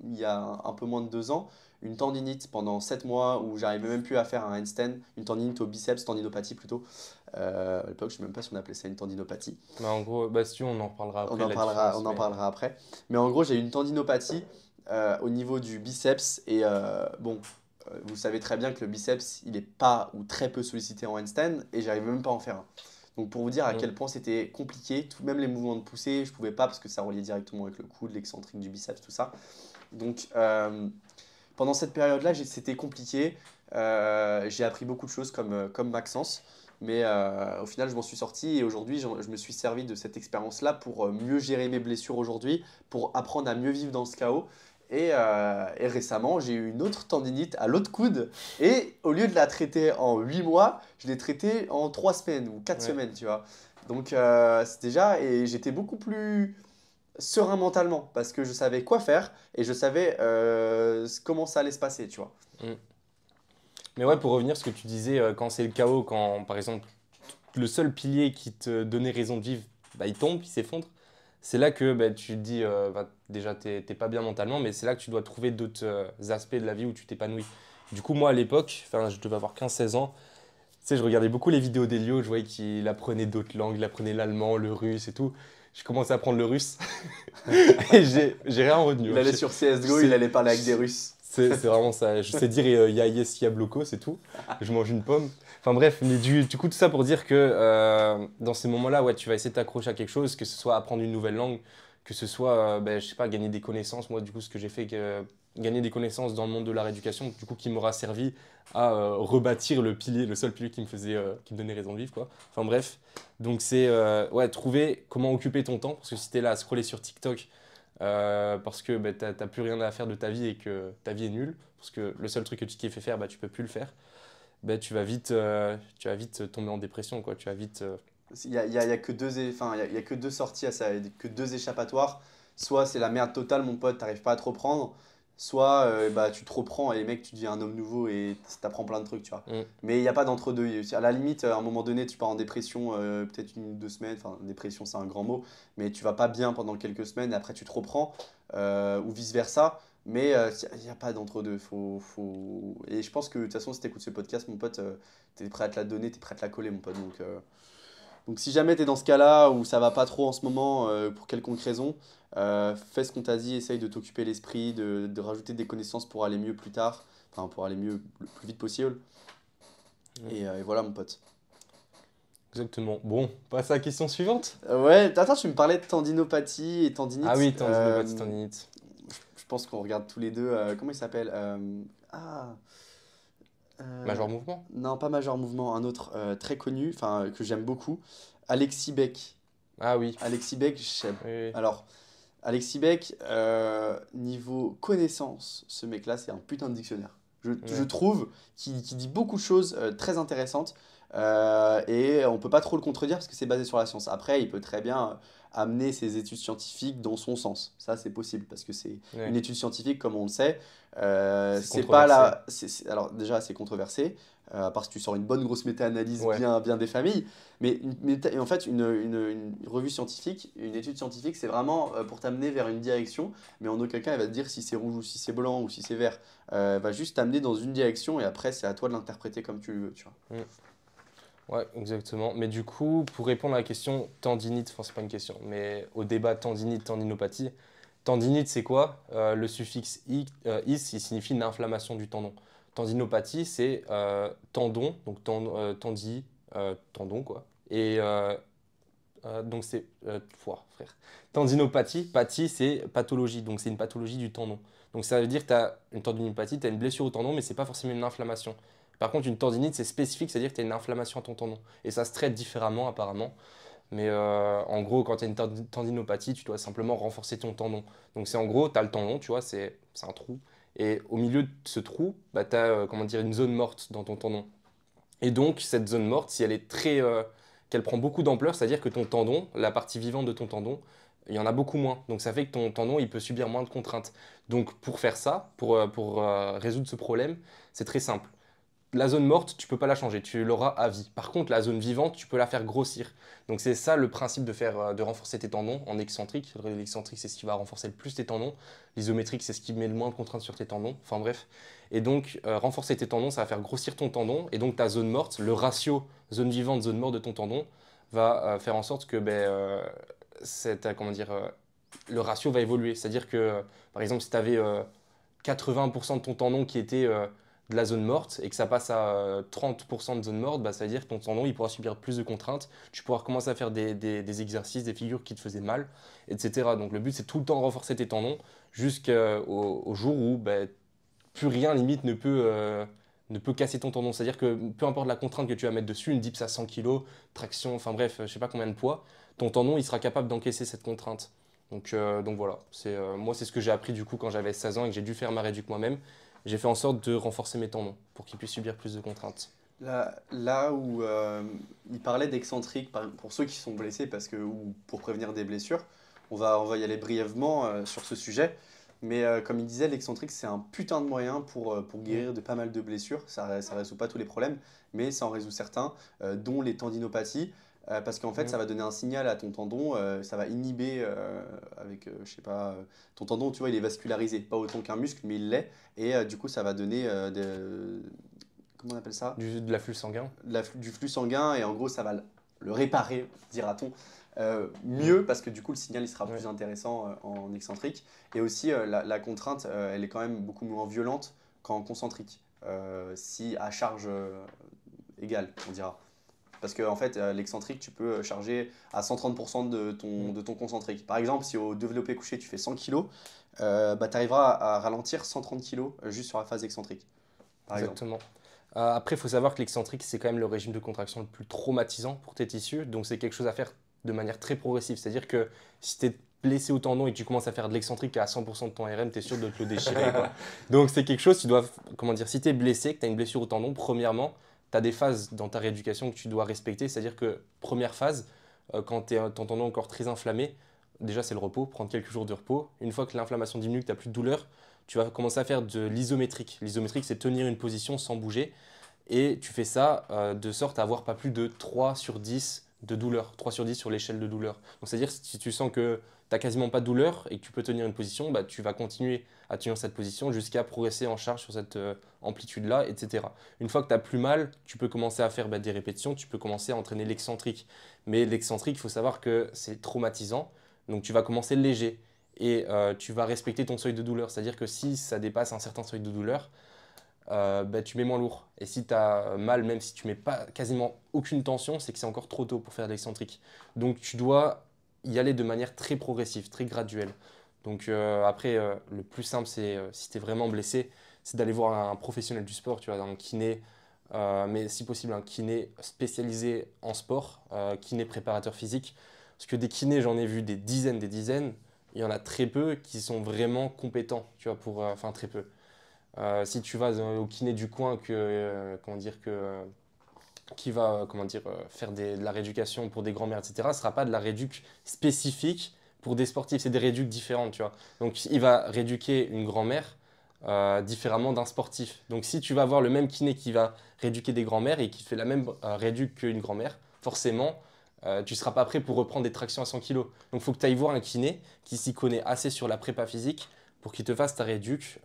A: il y a un peu moins de 2 ans, une tendinite pendant 7 mois où j'arrivais même plus à faire un handstand, une tendinite au biceps, tendinopathie plutôt. À l'époque, je ne sais même pas si on appelait ça une tendinopathie.
B: Mais en gros, bah, si tu veux, on en reparlera
A: On
B: après
A: en
B: la
A: parlera,
B: différence.
A: on en
B: Mais
A: parlera après. Mais en gros, j'ai eu une tendinopathie au niveau du biceps. Et bon, vous savez très bien que le biceps, il n'est pas ou très peu sollicité en handstand et j'arrive même pas à en faire un. Donc pour vous dire à
B: mm.
A: quel point c'était compliqué, même les mouvements de poussée, je pouvais pas parce que ça reliait directement avec le coude, l'excentrique du biceps, tout ça. Donc pendant cette période-là, c'était compliqué. J'ai appris beaucoup de choses comme Maxence. Mais au final, je m'en suis sorti et aujourd'hui, je me suis servi de cette expérience-là pour mieux gérer mes blessures aujourd'hui, pour apprendre à mieux vivre dans ce chaos. Et récemment, j'ai eu une autre tendinite à l'autre coude. Et au lieu de la traiter en 8 mois, je l'ai traitée en 3 semaines ou 4
B: Ouais.
A: semaines, tu vois. Donc, c'est déjà, et j'étais beaucoup plus serein mentalement parce que je savais quoi faire et je savais comment ça allait se passer, tu vois.
B: Mm. Mais ouais, pour revenir à ce que tu disais, quand c'est le chaos, quand par exemple le seul pilier qui te donnait raison de vivre, bah, il tombe, il s'effondre, c'est là que bah, tu te dis, bah, déjà, t'es pas bien mentalement, mais c'est là que tu dois trouver d'autres aspects de la vie où tu t'épanouis. Du coup, moi, à l'époque, enfin, je devais avoir 15-16 ans, tu sais, je regardais beaucoup les vidéos d'Elio, je voyais qu'il apprenait d'autres langues, il apprenait l'allemand, le russe et tout. J'ai commencé à apprendre le russe et j'ai rien retenu.
A: Il
B: Hein.
A: allait sur
B: Je
A: CSGO, il
B: sais-
A: allait parler avec des Russes.
B: C'est vraiment ça. Je sais dire ya yes ya bloco, c'est tout. Je mange une pomme. Enfin bref, mais du coup, tout ça pour dire que dans ces moments-là, ouais, tu vas essayer de t'accrocher à quelque chose, que ce soit apprendre une nouvelle langue, que ce soit, je sais pas, gagner des connaissances. Moi, du coup, ce que j'ai fait, gagner des connaissances dans le monde de la rééducation, du coup, qui m'aura servi à rebâtir le pilier, le seul pilier qui me donnait raison de vivre, quoi. Enfin bref, donc c'est ouais, trouver comment occuper ton temps, parce que si t'es là à scroller sur TikTok, parce que t'as plus rien à faire de ta vie et que ta vie est nulle, parce que le seul truc que tu t'y fait faire, tu peux plus le faire, tu vas vite tomber en dépression, quoi. Tu vas vite.
A: Il y a que il y a que deux sorties à ça, il y a que deux échappatoires. Soit c'est la merde totale, mon pote, t'arrives pas à te reprendre. Soit tu te reprends et mec, tu deviens un homme nouveau et t'apprends plein de trucs, tu vois.
B: Mm.
A: Mais il n'y a pas d'entre-deux. À la limite, à un moment donné, tu pars en dépression, peut-être 1 ou 2 semaines. Enfin, dépression, c'est un grand mot. Mais tu vas pas bien pendant quelques semaines et après tu te reprends. Ou vice-versa. Mais il n'y a pas d'entre-deux. Et je pense que de toute façon, si tu écoutes ce podcast, mon pote, tu es prêt à te la donner, tu es prêt à te la coller, mon pote. Donc si jamais tu es dans ce cas-là où ça va pas trop en ce moment, pour quelconque raison, fais ce qu'on t'a dit, essaye de t'occuper l'esprit, de rajouter des connaissances pour aller mieux plus tard, enfin pour aller mieux le plus vite possible. Et voilà mon pote.
B: Exactement. Bon, passe à la question suivante.
A: Ouais, attends, tu me parlais de tendinopathie et tendinite.
B: Ah oui, tendinopathie, tendinite.
A: Je pense qu'on regarde tous les deux. Comment il s'appelle Ah.
B: Major mouvement?
A: Non, pas Major Mouvement, un autre très connu, enfin que j'aime beaucoup. Alexis Beck.
B: Ah oui.
A: Alexis Beck,
B: Oui, oui.
A: alors, Alexis Beck, niveau connaissance, ce mec-là, c'est un putain de dictionnaire. Je
B: Ouais.
A: trouve qu'il dit beaucoup de choses très intéressantes et on peut pas trop le contredire parce que c'est basé sur la science. Après, il peut très bien amener ses études scientifiques dans son sens. Ça, c'est possible parce que c'est
B: Ouais.
A: une étude scientifique, comme on le sait.
B: C'est
A: C'est pas
B: controversé.
A: la. Alors, déjà, c'est controversé. À part si tu sors une bonne grosse méta-analyse
B: Ouais.
A: bien des familles. Mais en fait, une revue scientifique, une étude scientifique, c'est vraiment pour t'amener vers une direction, mais en aucun cas, elle va te dire si c'est rouge ou si c'est blanc ou si c'est vert. Elle va juste t'amener dans une direction et après, c'est à toi de l'interpréter comme tu le veux, tu vois.
B: Mm. Ouais, exactement. Mais du coup, pour répondre à la question tendinite, enfin, c'est pas une question, mais au débat tendinite, tendinopathie, tendinite, c'est quoi? Le suffixe is, il signifie une inflammation du tendon. Tendinopathie, c'est tendon, donc tendon, quoi. Et donc c'est. Pouah, frère. Tendinopathie, pathie, c'est pathologie, donc c'est une pathologie du tendon. Donc ça veut dire que tu as une tendinopathie, tu as une blessure au tendon, mais c'est pas forcément une inflammation. Par contre, une tendinite, c'est spécifique, c'est-à-dire que tu as une inflammation à ton tendon. Et ça se traite différemment, apparemment. Mais en gros, quand tu as une tendinopathie, tu dois simplement renforcer ton tendon. Donc c'est en gros, tu as le tendon, tu vois, c'est un trou. Et au milieu de ce trou, tu as comment dire, une zone morte dans ton tendon. Et donc, cette zone morte, si elle est qu'elle prend beaucoup d'ampleur, c'est-à-dire que ton tendon, la partie vivante de ton tendon, il y en a beaucoup moins. Donc, ça fait que ton tendon, il peut subir moins de contraintes. Donc, pour faire ça, pour résoudre ce problème, c'est très simple. La zone morte, tu peux pas la changer, tu l'auras à vie. Par contre, la zone vivante, tu peux la faire grossir. Donc c'est ça le principe de renforcer tes tendons en excentrique. L'excentrique, c'est ce qui va renforcer le plus tes tendons. L'isométrique, c'est ce qui met le moins de contraintes sur tes tendons. Enfin bref. Et donc renforcer tes tendons, ça va faire grossir ton tendon. Et donc ta zone morte, le ratio zone vivante, zone morte de ton tendon, va faire en sorte que comment dire, le ratio va évoluer. C'est-à-dire que par exemple, si tu avais 80% de ton tendon qui était de la zone morte et que ça passe à 30% de zone morte, ça veut dire que ton tendon il pourra subir plus de contraintes, tu pourras commencer à faire des exercices, des figures qui te faisaient mal, etc. Donc le but c'est tout le temps renforcer tes tendons jusqu'au jour où plus rien limite ne peut casser ton tendon. C'est-à-dire que peu importe la contrainte que tu vas mettre dessus, une dips à 100 kg, traction, enfin bref, je sais pas combien de poids, ton tendon il sera capable d'encaisser cette contrainte. Donc voilà, moi c'est ce que j'ai appris du coup quand j'avais 16 ans et que j'ai dû faire ma réduc moi-même. J'ai fait en sorte de renforcer mes tendons pour qu'ils puissent subir plus de contraintes.
A: Là où il parlait d'excentrique, pour ceux qui sont blessés ou pour prévenir des blessures, on va y aller brièvement sur ce sujet. Mais comme il disait, l'excentrique, c'est un putain de moyen pour
B: Mm.
A: guérir de pas mal de blessures. Ça ne résout pas tous les problèmes, mais ça en résout certains, dont les tendinopathies. Parce qu'en fait,
B: Mm.
A: ça va donner un signal à ton tendon, ça va inhiber avec, je sais pas, ton tendon, tu vois, il est vascularisé, pas autant qu'un muscle, mais il l'est. Et du coup, ça va donner comment on appelle ça?
B: De l'afflux sanguin.
A: Du flux sanguin et en gros ça va le réparer, dira-t-on, mieux parce que du coup le signal il sera plus intéressant en excentrique. Et aussi la contrainte elle est quand même beaucoup moins violente qu'en concentrique, si à charge égale on dira. Parce qu'en fait l'excentrique tu peux charger à 130% de ton concentrique. Par exemple si au développé couché tu fais 100 kg, bah, tu arriveras à ralentir 130 kg juste sur la phase excentrique par exemple.
B: Exactement. Après, il faut savoir que l'excentrique, c'est quand même le régime de contraction le plus traumatisant pour tes tissus. Donc, c'est quelque chose à faire de manière très progressive. C'est-à-dire que si tu es blessé au tendon et que tu commences à faire de l'excentrique à 100% de ton RM, tu es sûr de te le déchirer, quoi. Donc, c'est quelque chose, tu dois, comment dire, si tu es blessé, que tu as une blessure au tendon, premièrement, tu as des phases dans ta rééducation que tu dois respecter. C'est-à-dire que, première phase, quand ton tendon est encore très inflammé, déjà, c'est le repos, prendre quelques jours de repos. Une fois que l'inflammation diminue, que tu n'as plus de douleur, tu vas commencer à faire de l'isométrique. L'isométrique, c'est tenir une position sans bouger. Et tu fais ça de sorte à avoir pas plus de 3 sur 10 de douleur, 3 sur 10 sur l'échelle de douleur. Donc c'est-à-dire si tu sens que tu n'as quasiment pas de douleur et que tu peux tenir une position, bah, tu vas continuer à tenir cette position jusqu'à progresser en charge sur cette amplitude-là, etc. Une fois que tu n'as plus mal, tu peux commencer à faire des répétitions, tu peux commencer à entraîner l'excentrique. Mais l'excentrique, il faut savoir que c'est traumatisant, donc tu vas commencer léger et tu vas respecter ton seuil de douleur. C'est-à-dire que si ça dépasse un certain seuil de douleur, bah, tu mets moins lourd. Et si tu as mal, même si tu mets pas quasiment aucune tension, c'est que c'est encore trop tôt pour faire de l'excentrique. Donc tu dois y aller de manière très progressive, très graduelle. Donc après, le plus simple, c'est si tu es vraiment blessé, c'est d'aller voir un professionnel du sport, tu vois, un kiné, mais si possible un kiné spécialisé en sport, kiné préparateur physique. Parce que des kinés, j'en ai vu des dizaines. Il y en a très peu qui sont vraiment compétents, tu vois, enfin très peu. Si tu vas au kiné du coin qui va faire de la rééducation pour des grands-mères, etc., ce ne sera pas de la rééduque spécifique pour des sportifs. C'est des rééduques différentes, tu vois. Donc, il va rééduquer une grand-mère différemment d'un sportif. Donc, si tu vas voir le même kiné qui va rééduquer des grands-mères et qui fait la même rééduque qu'une grand-mère, forcément, tu ne seras pas prêt pour reprendre des tractions à 100 kg. Donc, il faut que tu ailles voir un kiné qui s'y connaît assez sur la prépa physique pour qu'il te fasse ta rééduque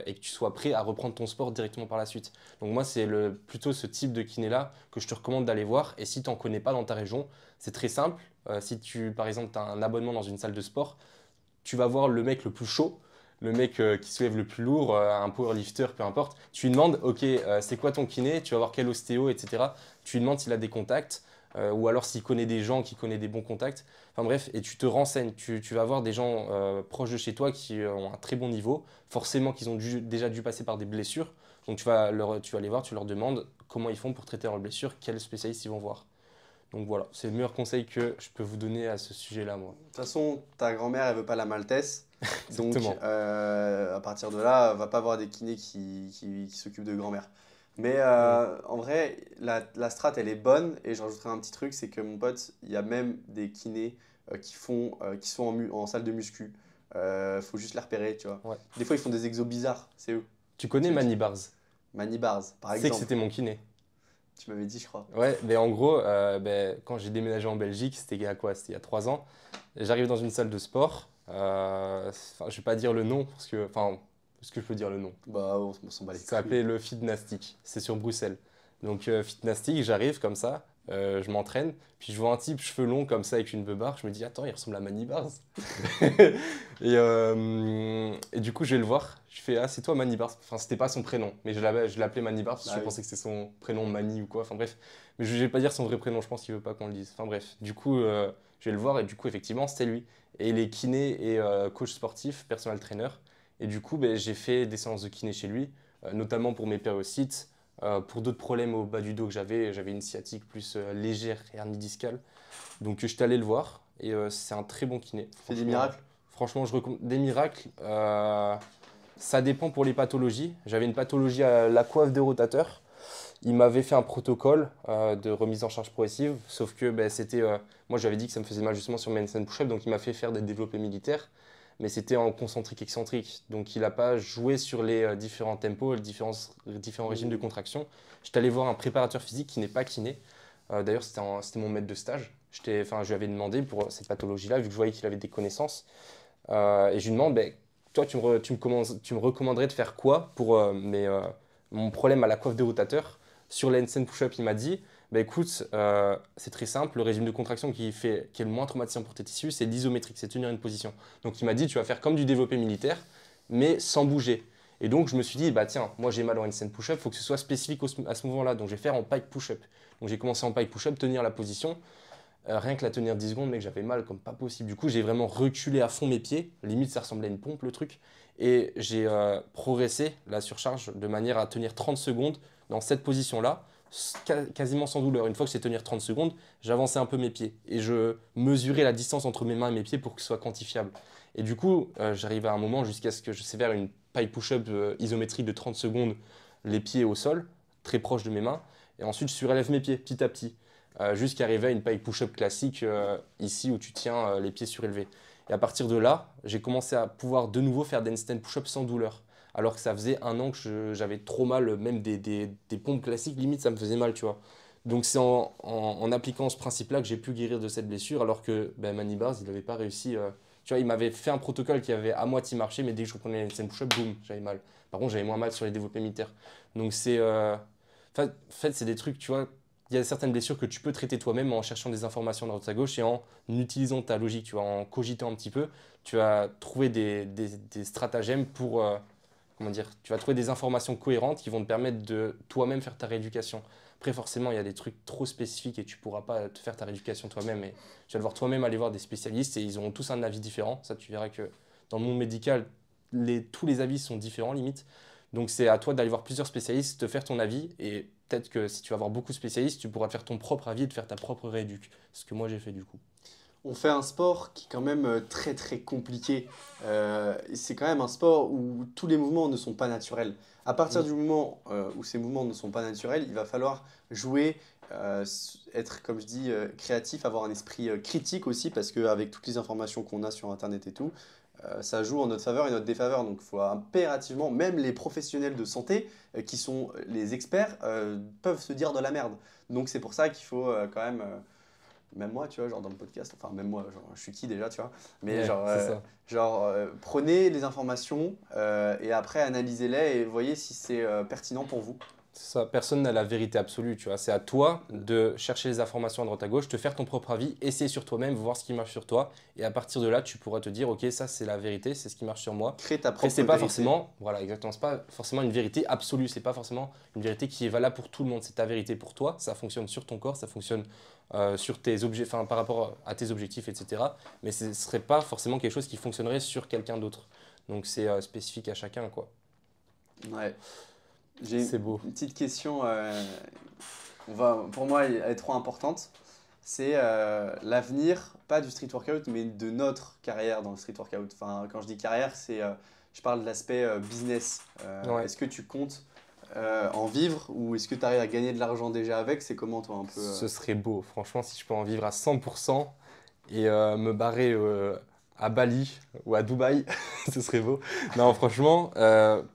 B: et que tu sois prêt à reprendre ton sport directement par la suite. Donc moi, c'est plutôt ce type de kiné-là que je te recommande d'aller voir. Et si tu n'en connais pas dans ta région, c'est très simple. Si tu, par exemple, tu as un abonnement dans une salle de sport, tu vas voir le mec le plus chaud, le mec qui soulève le plus lourd, un powerlifter, peu importe. Tu lui demandes, ok, c'est quoi ton kiné? Tu vas voir quel ostéo, etc. Tu lui demandes s'il a des contacts. Ou alors s'il connaît des gens qui connaissent des bons contacts. Enfin bref, et tu te renseignes, tu vas avoir des gens proches de chez toi qui ont un très bon niveau, forcément qu'ils ont déjà dû passer par des blessures. Donc tu vas les voir, tu leur demandes comment ils font pour traiter leurs blessures, quels spécialistes ils vont voir. Donc voilà, c'est le meilleur conseil que je peux vous donner à ce sujet-là, moi.
A: De toute façon, ta grand-mère, elle veut pas la maltaise. Donc,
B: Exactement.
A: à partir de là, va pas avoir des kinés qui s'occupent de grand-mère. Mais en vrai, la strat, elle est bonne. Et je rajouterai un petit truc, c'est que mon pote, il y a même des kinés qui sont en salle de muscu. Faut juste les repérer, tu vois.
B: Ouais.
A: Des fois, ils font des exos bizarres, c'est eux.
B: Tu connais Manny Bars?
A: Manny Bars, par
B: Tu sais que
A: exemple.
B: c'était mon kiné.
A: Tu m'avais dit, je crois.
B: Ouais, mais en gros, quand j'ai déménagé en Belgique, c'était il y a quoi? C'était il y a 3 ans. J'arrive dans une salle de sport. Je vais pas dire le nom, est-ce que je peux dire le nom?
A: Bah, on s'en bat les
B: Ça
A: couilles.
B: s'appelait le Fitnastic. C'est sur Bruxelles. Donc, Fitnastic, j'arrive comme ça, je m'entraîne, puis je vois un type cheveux longs comme ça avec une beubare. Je me dis, attends, il ressemble à Manny Bars. Et du coup, je vais le voir. Je fais, ah, c'est toi Manny Bars. Enfin, c'était pas son prénom, mais je l'appelais Manny Bars parce que
A: Ah
B: je
A: oui.
B: pensais que c'était son prénom Manny ou quoi. Enfin, bref. Mais je vais pas dire son vrai prénom, je pense qu'il veut pas qu'on le dise. Enfin, bref. Du coup, je vais le voir et du coup, effectivement, c'était lui. Et il est kiné et coach sportif, personal trainer. Et du coup, j'ai fait des séances de kiné chez lui, notamment pour mes périocytes, pour d'autres problèmes au bas du dos que j'avais une sciatique plus légère, hernie discale. Donc j'étais allé le voir et c'est un très bon kiné.
A: Fais des miracles.
B: Franchement, je recommande des miracles. Ça dépend pour les pathologies. J'avais une pathologie à la coiffe de rotateur. Il m'avait fait un protocole de remise en charge progressive, sauf que moi j'avais dit que ça me faisait mal justement sur mes handstand push-up, donc il m'a fait faire des développés militaires, mais c'était en concentrique excentrique, donc il n'a pas joué sur les différents tempos, les différents régimes de contraction. J'étais allé voir un préparateur physique qui n'est pas kiné. D'ailleurs c'était mon maître de stage. Je lui avais demandé pour cette pathologie-là, vu que je voyais qu'il avait des connaissances, et je lui demande, toi tu me recommanderais de faire quoi pour mon problème à la coiffe de rotateur? Sur les handstand push-up, il m'a dit, Bah écoute, c'est très simple. Le régime de contraction qui est le moins traumatisant pour tes tissus, c'est l'isométrique, c'est tenir une position. Donc il m'a dit, tu vas faire comme du développé militaire, mais sans bouger. Et donc je me suis dit, bah tiens, moi j'ai mal en handstand push-up, il faut que ce soit spécifique à ce mouvement-là. Donc je vais faire en pike push-up. Donc j'ai commencé en pike push-up, tenir la position. Rien que la tenir 10 secondes, mec, j'avais mal comme pas possible. Du coup, j'ai vraiment reculé à fond mes pieds. Limite, ça ressemblait à une pompe, le truc. Et j'ai progressé la surcharge de manière à tenir 30 secondes dans cette position-là, quasiment sans douleur. Une fois que j'ai tenir 30 secondes, j'avançais un peu mes pieds. Et je mesurais la distance entre mes mains et mes pieds pour que ce soit quantifiable. Et du coup, j'arrivais à un moment jusqu'à ce que je sais faire une pike push-up isométrique de 30 secondes, les pieds au sol, très proche de mes mains. Et ensuite, je surélève mes pieds petit à petit jusqu'à arriver à une pike push-up classique ici où tu tiens les pieds surélevés. Et à partir de là, j'ai commencé à pouvoir de nouveau faire des handstand push-up sans douleur. Alors que ça faisait un an que j'avais trop mal, même des pompes classiques, limite ça me faisait mal, tu vois. Donc c'est en appliquant ce principe-là que j'ai pu guérir de cette blessure, alors que ben, Manny Bars, il n'avait pas réussi. Tu vois, il m'avait fait un protocole qui avait à moitié marché, mais dès que je reprenais les handstand push-up, boum, j'avais mal. Par contre, j'avais moins mal sur les développés militaires. Donc c'est... en fait, c'est des trucs, tu vois, il y a certaines blessures que tu peux traiter toi-même en cherchant des informations à droite à gauche et en utilisant ta logique, tu vois, en cogitant un petit peu, tu vas trouver des stratagèmes pour, comment dire, tu vas trouver des informations cohérentes qui vont te permettre de toi-même faire ta rééducation. Après, forcément, il y a des trucs trop spécifiques et tu ne pourras pas te faire ta rééducation toi-même. Et tu vas devoir toi-même aller voir des spécialistes et ils auront tous un avis différent. Ça, tu verras que dans le monde médical, tous les avis sont différents limite. Donc c'est à toi d'aller voir plusieurs spécialistes, de faire ton avis et peut-être que si tu vas voir beaucoup de spécialistes, tu pourras te faire ton propre avis et te faire ta propre rééduque. C'est ce que moi j'ai fait du coup.
A: On fait un sport qui est quand même très très compliqué. C'est quand même un sport où tous les mouvements ne sont pas naturels. À partir
B: Mm.
A: du moment où ces mouvements ne sont pas naturels, il va falloir jouer, être, comme je dis, créatif, avoir un esprit critique aussi, parce qu'avec toutes les informations qu'on a sur Internet et tout, ça joue en notre faveur et notre défaveur. Donc il faut impérativement, même les professionnels de santé, qui sont les experts, peuvent se dire de la merde. Donc c'est pour ça qu'il faut quand même même moi, tu vois, genre dans le podcast, enfin même moi, genre, je suis qui déjà, tu vois, mais
B: Ouais, c'est ça.
A: prenez les informations et après analysez-les et voyez si c'est pertinent pour vous.
B: C'est ça, personne n'a la vérité absolue, tu vois. C'est à toi de chercher les informations à droite à gauche, te faire ton propre avis, essayer sur toi-même, voir ce qui marche sur toi. Et à partir de là, tu pourras te dire, ok, ça c'est la vérité, c'est ce qui marche sur moi.
A: Crée ta
B: Après,
A: propre
B: c'est pas
A: vérité.
B: forcément, voilà, exactement, c'est pas forcément une vérité absolue, c'est pas forcément une vérité qui est valable pour tout le monde. C'est ta vérité pour toi, ça fonctionne sur ton corps, ça fonctionne sur tes objets, enfin par rapport à tes objectifs, etc. Mais ce serait pas forcément quelque chose qui fonctionnerait sur quelqu'un d'autre. Donc c'est spécifique à chacun, quoi.
A: Ouais. J'ai
B: C'est beau.
A: une petite question, pour moi, elle est trop importante. C'est l'avenir, pas du street workout, mais de notre carrière dans le street workout. Enfin, quand je dis carrière, je parle de l'aspect business.
B: Ouais.
A: Est-ce que tu comptes en vivre ou est-ce que tu arrives à gagner de l'argent déjà avec? C'est comment toi un peu
B: Ce serait beau, franchement, si je peux en vivre à 100% et me barrer à Bali ou à Dubaï, ce serait beau. Non, franchement,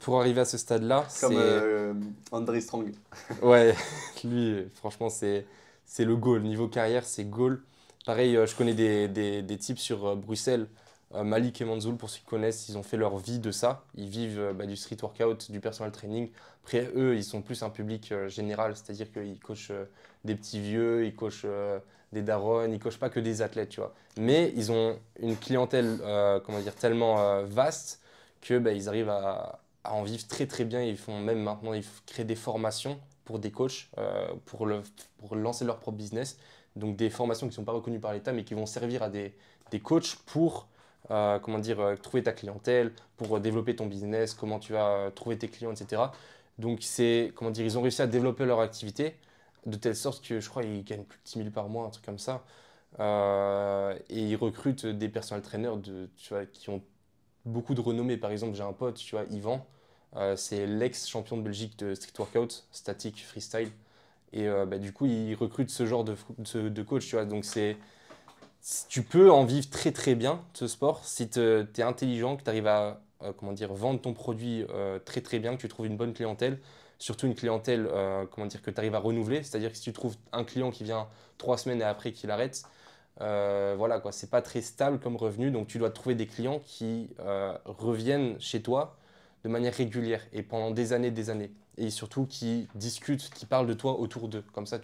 B: pour arriver à ce stade-là,
A: comme
B: c'est...
A: André Strong?
B: Ouais, lui, franchement, c'est le goal. Niveau carrière, c'est goal. Pareil, je connais des types sur Bruxelles, Malik et Manzoul, pour ceux qui connaissent, ils ont fait leur vie de ça. Ils vivent du street workout, du personal training. Après, eux, ils sont plus un public général, c'est-à-dire qu'ils coachent des petits vieux, ils coachent des darons, ils coachent pas que des athlètes, tu vois. Mais ils ont une clientèle, comment dire, tellement vaste que ils arrivent à en vivre très très bien. Ils font même maintenant, ils créent des formations pour des coachs pour lancer leur propre business. Donc des formations qui ne sont pas reconnues par l'État, mais qui vont servir à des coachs pour comment dire, trouver ta clientèle, pour développer ton business, comment tu vas trouver tes clients, etc. Donc c'est, comment dire, ils ont réussi à développer leur activité de telle sorte que je crois qu'ils gagnent plus de 10 000 par mois, un truc comme ça. Et ils recrutent des personal trainers tu vois, qui ont beaucoup de renommée. Par exemple, j'ai un pote, tu vois, Yvan, c'est l'ex-champion de Belgique de street workout, statique, freestyle. Et du coup, il recrute ce genre de coach, tu vois. Donc, tu peux en vivre très très bien, ce sport, si tu es intelligent, que tu arrives à comment dire, vendre ton produit très très bien, que tu trouves une bonne clientèle, surtout une clientèle comment dire, que tu arrives à renouveler. C'est-à-dire que si tu trouves un client qui vient 3 semaines et après qu'il arrête, voilà quoi, c'est pas très stable comme revenu, donc tu dois trouver des clients qui reviennent chez toi de manière régulière et pendant des années, et surtout qui discutent, qui parlent de toi autour d'eux. Comme ça,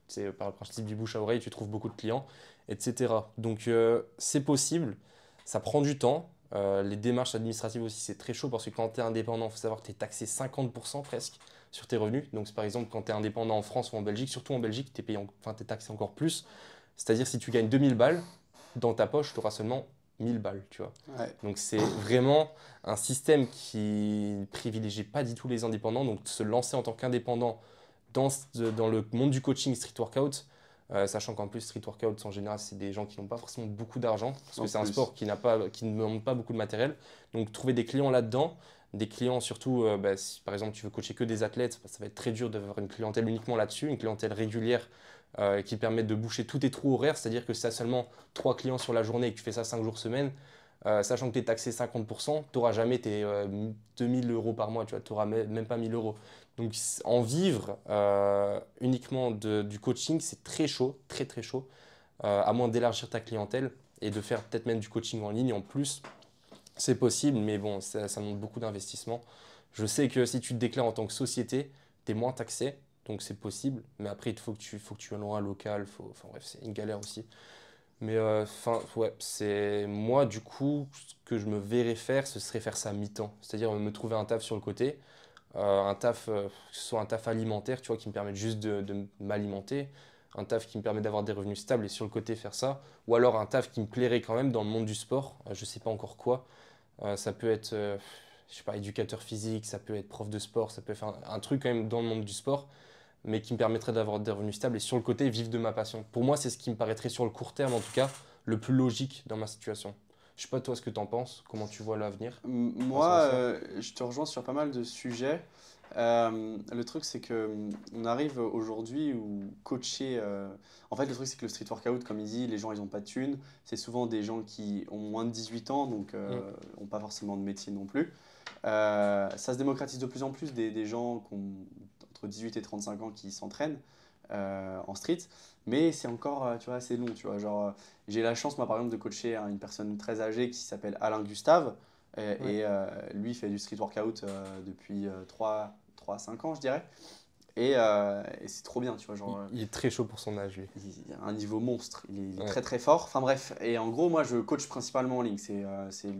B: C'est par le principe du bouche à oreille, tu trouves beaucoup de clients, etc. Donc c'est possible, ça prend du temps. Les démarches administratives aussi, c'est très chaud parce que quand tu es indépendant, il faut savoir que tu es taxé 50% presque sur tes revenus. Donc par exemple, quand tu es indépendant en France ou en Belgique, surtout en Belgique, tu es taxé encore plus. C'est-à-dire si tu gagnes 2000 balles, dans ta poche, tu auras seulement 1000 balles, tu vois.
A: Ouais.
B: Donc c'est vraiment un système qui ne privilégie pas du tout les indépendants. Donc se lancer en tant qu'indépendant dans le monde du coaching street workout, sachant qu'en plus street workout en général c'est des gens qui n'ont pas forcément beaucoup d'argent parce que c'est un sport qui ne demande pas beaucoup de matériel. Donc trouver des clients là-dedans, des clients surtout, si par exemple tu veux coacher que des athlètes, ça va être très dur d'avoir une clientèle uniquement là-dessus, une clientèle régulière qui permet de boucher tous tes trous horaires, c'est-à-dire que si tu as seulement 3 clients sur la journée et que tu fais ça 5 jours semaine, sachant que tu es taxé 50%, tu n'auras jamais tes 2000 euros par mois, tu n'auras même pas 1000 euros. Donc en vivre uniquement du coaching, c'est très chaud, très très chaud, à moins d'élargir ta clientèle et de faire peut-être même du coaching en ligne en plus. C'est possible, mais bon, ça demande beaucoup d'investissement. Je sais que si tu te déclares en tant que société, tu es moins taxé, donc c'est possible, mais après il faut que tu aies un loin local, enfin bref, c'est une galère aussi. Mais ouais, c'est moi du coup, ce que je me verrais faire, ce serait faire ça à mi-temps, c'est-à-dire me trouver un taf sur le côté, un taf, que ce soit un taf alimentaire, tu vois, qui me permette juste de m'alimenter, un taf qui me permet d'avoir des revenus stables et sur le côté faire ça, ou alors un taf qui me plairait quand même dans le monde du sport, je sais pas encore quoi. Ça peut être, je sais pas, éducateur physique, ça peut être prof de sport, ça peut être un truc quand même dans le monde du sport, mais qui me permettrait d'avoir des revenus stables et sur le côté vivre de ma passion. Pour moi, c'est ce qui me paraîtrait sur le court terme, en tout cas, le plus logique dans ma situation. Je sais pas toi ce que tu en penses, comment tu vois l'avenir dans ce
A: Moi,
B: sens-là.
A: je te rejoins sur pas mal de sujets. Le truc, c'est que on arrive aujourd'hui où coacher. En fait, le truc, c'est que le street workout, comme il dit, les gens, ils n'ont pas de thunes. C'est souvent des gens qui ont moins de 18 ans, donc n'ont pas forcément de métier non plus. Ça se démocratise de plus en plus des gens qui ont entre 18 et 35 ans qui s'entraînent en street. Mais c'est encore, tu vois, assez long, tu vois. Genre, j'ai la chance, moi, par exemple, de coacher une personne très âgée qui s'appelle Alain Gustave.
B: Ouais.
A: Lui, il fait du street workout depuis 3 à 5 ans, je dirais. Et c'est trop bien, tu vois. Genre,
B: Il est très chaud pour son âge, lui.
A: il a un niveau monstre. Il est
B: Ouais.
A: très très fort. Enfin bref. Et en gros, moi, je coach principalement en ligne.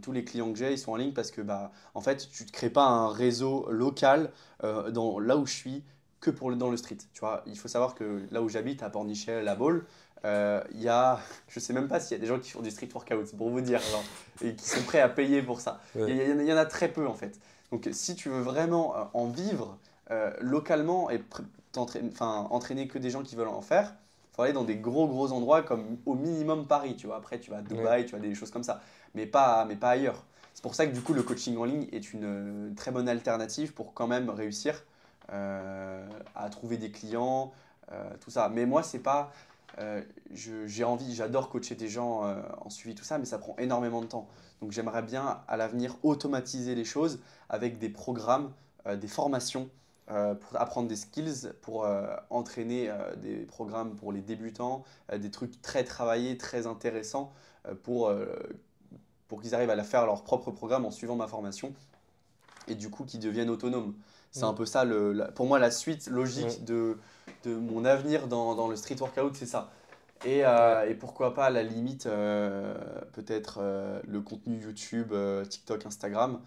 A: Tous les clients que j'ai, ils sont en ligne parce que, bah, en fait, tu ne crées pas un réseau local là où je suis dans le street. Tu vois, il faut savoir que là où j'habite, à Pornichet, La Baule, il y a, je sais même pas s'il y a des gens qui font du street workout, c'est pour vous dire, genre, et qui sont prêts à payer pour ça.
B: Ouais.
A: Il y en a très peu en fait. Donc si tu veux vraiment en vivre localement et entraîner que des gens qui veulent en faire, il faut aller dans des gros endroits comme au minimum Paris, tu vois. Après, tu vas à
B: Ouais.
A: Dubaï, tu as des choses comme ça, mais pas ailleurs. C'est pour ça que du coup, le coaching en ligne est une très bonne alternative pour quand même réussir à trouver des clients, tout ça. Mais moi, c'est pas. J'adore coacher des gens en suivi, tout ça, mais ça prend énormément de temps. Donc j'aimerais bien à l'avenir automatiser les choses avec des programmes, des formations pour apprendre des skills, pour entraîner des programmes pour les débutants, des trucs très travaillés, très intéressants pour qu'ils arrivent à faire leur propre programme en suivant ma formation et du coup qu'ils deviennent autonomes. C'est un
B: Mm.
A: peu ça, pour moi, la suite
B: Ouais.
A: logique de mon avenir dans le street workout, c'est ça.
B: Ouais.
A: Et pourquoi pas, à la limite, peut-être le contenu YouTube, TikTok, Instagram.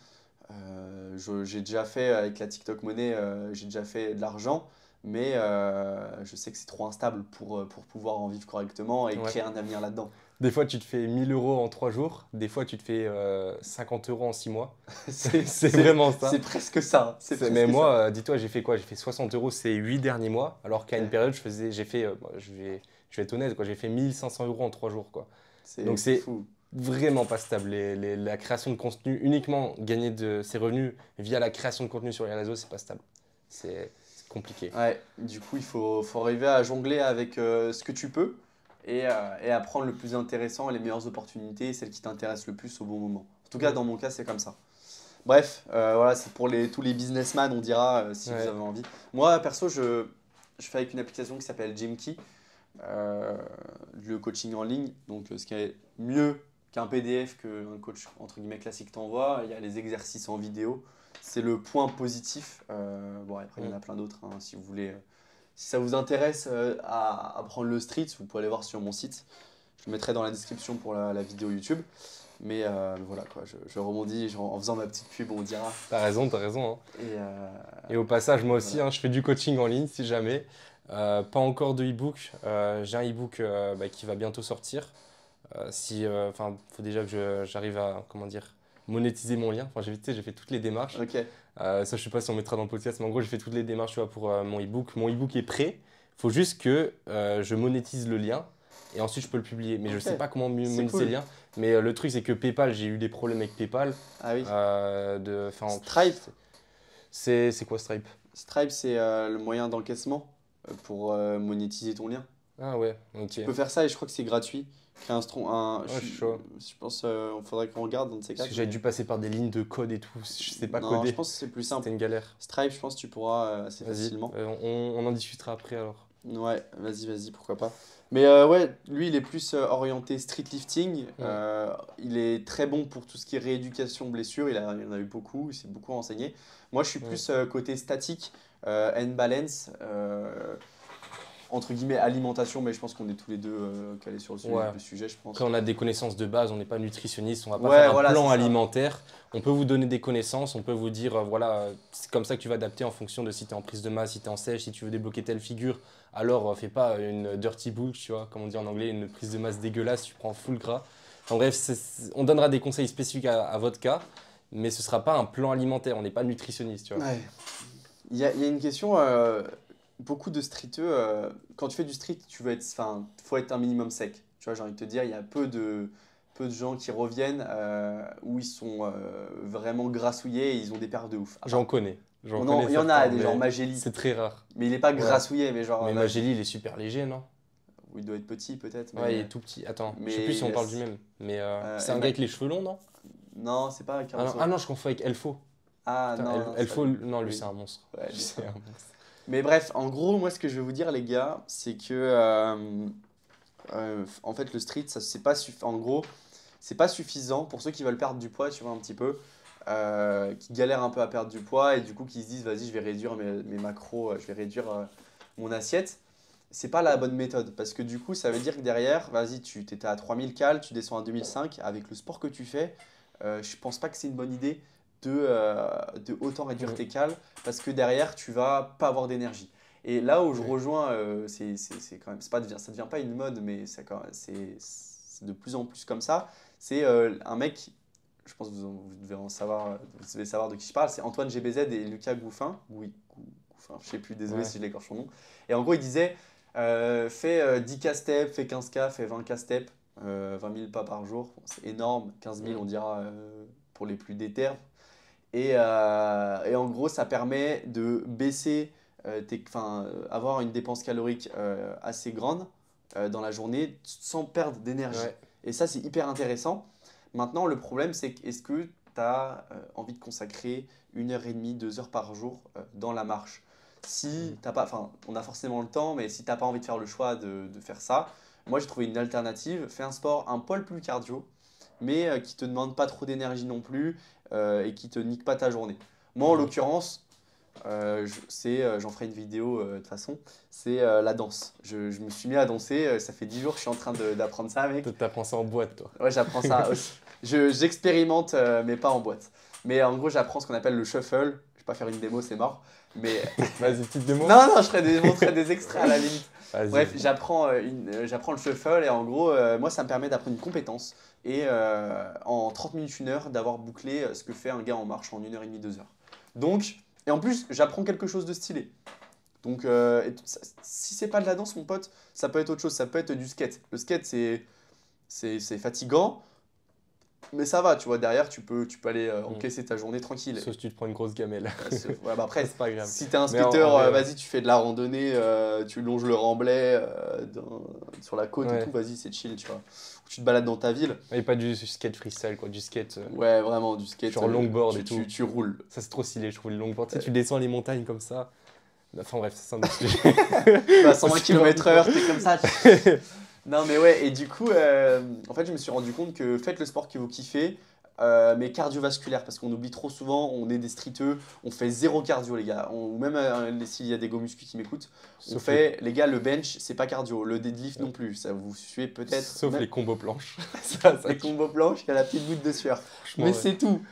A: J'ai déjà fait avec la TikTok monnaie, j'ai déjà fait de l'argent, mais je sais que c'est trop instable pour pouvoir en vivre correctement et
B: Ouais.
A: créer un avenir là-dedans.
B: Des fois, tu te fais 1000 euros en 3 jours. Des fois, tu te fais 50 euros en 6 mois. C'est vraiment
A: C'est
B: ça.
A: presque ça. C'est
B: Mais
A: presque ça.
B: moi, dis-toi, j'ai fait quoi? J'ai fait 60 euros ces 8 derniers mois. Alors qu'à une
A: Ouais,
B: période, j'ai fait, bon, je vais être honnête, quoi, j'ai fait 1500 euros en 3 jours, quoi. Donc,
A: c'est
B: c'est
A: fou.
B: vraiment pas stable. La création de contenu, uniquement gagner de ses revenus via la création de contenu sur les réseaux, c'est pas stable. C'est compliqué.
A: Ouais, du coup, faut arriver à jongler avec ce que tu peux et à prendre le plus intéressant, les meilleures opportunités, celles qui t'intéressent le plus au bon moment. En tout cas,
B: Mm.
A: dans mon cas, c'est comme ça. Bref, voilà, c'est pour tous les businessmen, on dira, si vous
B: Ouais.
A: avez envie. Moi, perso, je fais avec une application qui s'appelle Gymkey, euh, le coaching en ligne. Donc, ce qui est mieux qu'un PDF qu'un coach, entre guillemets, classique t'envoie. Il y a les exercices en vidéo. C'est le point positif. Bon, après, il y en
B: Mm.
A: a plein d'autres, hein, si vous voulez Si ça vous intéresse à apprendre le street, vous pouvez aller voir sur mon site. Je le mettrai dans la description pour la vidéo YouTube. Mais voilà, quoi, je rebondis en faisant ma petite pub, on dira.
B: T'as raison, hein.
A: Et
B: Et au passage, moi aussi,
A: voilà.
B: hein, je fais du coaching en ligne si jamais. Pas encore de e-book. J'ai un e-book qui va bientôt sortir. Enfin, faut déjà que j'arrive à, comment dire, monétiser mon lien. Enfin, tu sais, j'ai fait toutes les démarches.
A: Ok,
B: Ça, je sais pas si on mettra dans le podcast, mais en gros, j'ai fait toutes les démarches, tu vois, pour mon e-book. Mon e-book est prêt. Il faut juste que je monétise le lien et ensuite je peux le publier. Mais je sais pas comment
A: c'est
B: monétiser
A: cool.
B: le lien. Mais le truc, c'est que PayPal, j'ai eu des problèmes avec PayPal.
A: Ah oui.
B: Stripe.
A: Stripe,
B: C'est quoi Stripe?
A: Stripe, c'est le moyen d'encaissement pour monétiser ton lien.
B: Ah ouais,
A: Tu
B: ok.
A: peux faire ça et je crois que c'est gratuit. Créer
B: Ouais, je suis chaud.
A: je pense qu'il faudrait qu'on regarde dans de ces
B: Parce
A: cas.
B: que j'avais dû passer par des lignes de code et tout. Je sais pas
A: Non, je
B: coder.
A: pense que c'est plus
B: C'était
A: simple.
B: une galère.
A: Stripe, je pense que tu pourras assez
B: Vas-y,
A: facilement.
B: on en discutera après alors.
A: Ouais, vas-y, pourquoi pas. Mais ouais, lui, il est plus orienté street lifting.
B: Ouais.
A: Il est très bon pour tout ce qui est rééducation, blessure. Il en a eu beaucoup, il s'est beaucoup renseigné. Moi, je suis
B: Ouais.
A: plus côté statique, end balance, entre guillemets alimentation, mais je pense qu'on est tous les deux calés sur
B: Ouais.
A: le sujet, je pense.
B: Après, on a des connaissances de base, on n'est pas nutritionniste, on va pas
A: Ouais,
B: faire un
A: voilà,
B: plan
A: c'est ça.
B: alimentaire. On peut vous donner des connaissances, on peut vous dire, voilà, c'est comme ça que tu vas adapter en fonction de si tu es en prise de masse, si tu es en sèche, si tu veux débloquer telle figure. Alors, fais pas une dirty bulk, tu vois, comme on dit en anglais, une prise de masse dégueulasse, tu prends full gras. En bref, on donnera des conseils spécifiques à votre cas, mais ce sera pas un plan alimentaire, on n'est pas nutritionniste, tu vois.
A: Ouais. Il y a une question, beaucoup de streeteux, quand tu fais du street, faut être un minimum sec. Tu vois, j'ai envie de te dire, il y a peu de gens qui reviennent où ils sont vraiment grassouillés et ils ont des paires de ouf.
B: J'en connais.
A: Il y en a
B: certains,
A: des genre
B: mais
A: Magéli,
B: c'est très rare.
A: mais il est pas
B: Ouais.
A: grassouillé, mais genre
B: Mais Magéli, il est super léger, non?
A: il doit être petit peut-être,
B: Ouais, il
A: mais
B: est tout petit. Attends, je
A: mais
B: sais plus si on parle du même. Mais c'est un
A: et
B: gars avec les cheveux longs, non?
A: non, c'est pas
B: Ah non,
A: Caruso.
B: je confonds avec Elfo.
A: Ah
B: Putain,
A: non, c'est
B: Elfo,
A: pas lui.
B: non, lui
A: Oui.
B: c'est un monstre.
A: Ouais,
B: Lui,
A: lui,
B: c'est un monstre.
A: Mais bref, en gros, moi, ce que je vais vous dire, les gars, c'est que, en fait, le street, ça, en gros, c'est pas suffisant pour ceux qui veulent perdre du poids, tu vois, un petit peu, qui galèrent un peu à perdre du poids et du coup qui se disent, vas-y, je vais réduire mes macros, je vais réduire mon assiette. C'est pas la bonne méthode parce que du coup, ça veut dire que derrière, vas-y, tu étais à 3000 cales, tu descends à 2005. Avec le sport que tu fais, je pense pas que c'est une bonne idée de autant réduire tes cales parce que derrière, tu vas pas avoir d'énergie. Et là où je
B: Ouais.
A: rejoins, c'est quand même, ça devient pas une mode, mais c'est de plus en plus comme ça. C'est un mec, je pense que vous devez en savoir, vous devez savoir de qui je parle, c'est Antoine GBZ et Lucas Gouffin. Gouffin, je sais plus, désolé
B: Ouais.
A: si je l'écorche son nom. Et en gros, il disait, fais 10K steps, fais 15K, fais 20K steps, 20 000 pas par jour. Bon, c'est énorme, 15 000 on dira pour les plus déter. Et en gros, ça permet de baisser, avoir une dépense calorique assez grande dans la journée sans perdre d'énergie.
B: Ouais.
A: Et ça, c'est hyper intéressant. Maintenant, le problème, c'est est-ce que tu as envie de consacrer 1h30, 2 heures par jour dans la marche? Si t'as pas, enfin, on a forcément le temps, mais si tu n'as pas envie de faire le choix de faire ça, moi j'ai trouvé une alternative. Fais un sport un poil plus cardio, mais qui te demande pas trop d'énergie non plus et qui te nique pas ta journée. Moi, en
B: Mhm.
A: l'occurrence, j'en ferai une vidéo de toute façon, c'est la danse. Je me suis mis à danser, ça fait 10 jours que je suis en train d'apprendre ça, mec.
B: Toi, t'apprends ça en boîte, toi.
A: Ouais, j'apprends ça aussi. J'expérimente, mais pas en boîte. Mais en gros, j'apprends ce qu'on appelle le shuffle. Je vais pas faire une démo, c'est mort. Mais
B: Vas-y, petite démo.
A: non, je montrerai des extraits à la limite.
B: Vas-y.
A: Bref, j'apprends le shuffle et en gros, moi, ça me permet d'apprendre une compétence et en 30 minutes, 1 heure, d'avoir bouclé ce que fait un gars en marche en 1h30, 2 heures. Donc, et en plus, j'apprends quelque chose de stylé. Donc, si c'est pas de la danse, mon pote, ça peut être autre chose. Ça peut être du skate. Le skate, c'est fatigant, mais ça va, tu vois. Derrière, tu peux aller encaisser ta journée tranquille.
B: Sauf si tu te prends une grosse gamelle.
A: Ouais, bah après,
B: C'est pas grave.
A: si t'es un
B: Mais en
A: skater,
B: vrai, ouais.
A: vas-y, tu fais de la randonnée, tu longes le remblai sur la côte et
B: Ouais.
A: tout, vas-y, c'est chill, tu vois. Ou tu te balades dans ta ville.
B: Et pas du skate freestyle, quoi. Du skate.
A: Ouais, vraiment, du skate.
B: Genre longboard et
A: tu,
B: tout.
A: tu roules.
B: Ça, c'est trop stylé, je trouve. Le longboard. Tu sais, tu descends les montagnes comme ça. Enfin, bref, c'est un autre sujet.
A: À 120 km/h, t'es comme ça. Non, mais ouais, et du coup, en fait, je me suis rendu compte que faites le sport que vous kiffez. mais cardiovasculaire, parce qu'on oublie trop souvent, on est des streeteux, on fait zéro cardio, les gars. Ou même s'il y a des go muscu qui m'écoutent, on fait, les gars, le bench, c'est pas cardio, le deadlift non plus. Ça vous suivez peut-être.
B: Sauf
A: même
B: les combos planches.
A: les combos planches, il y a la petite goutte de sueur. Mais c'est tout.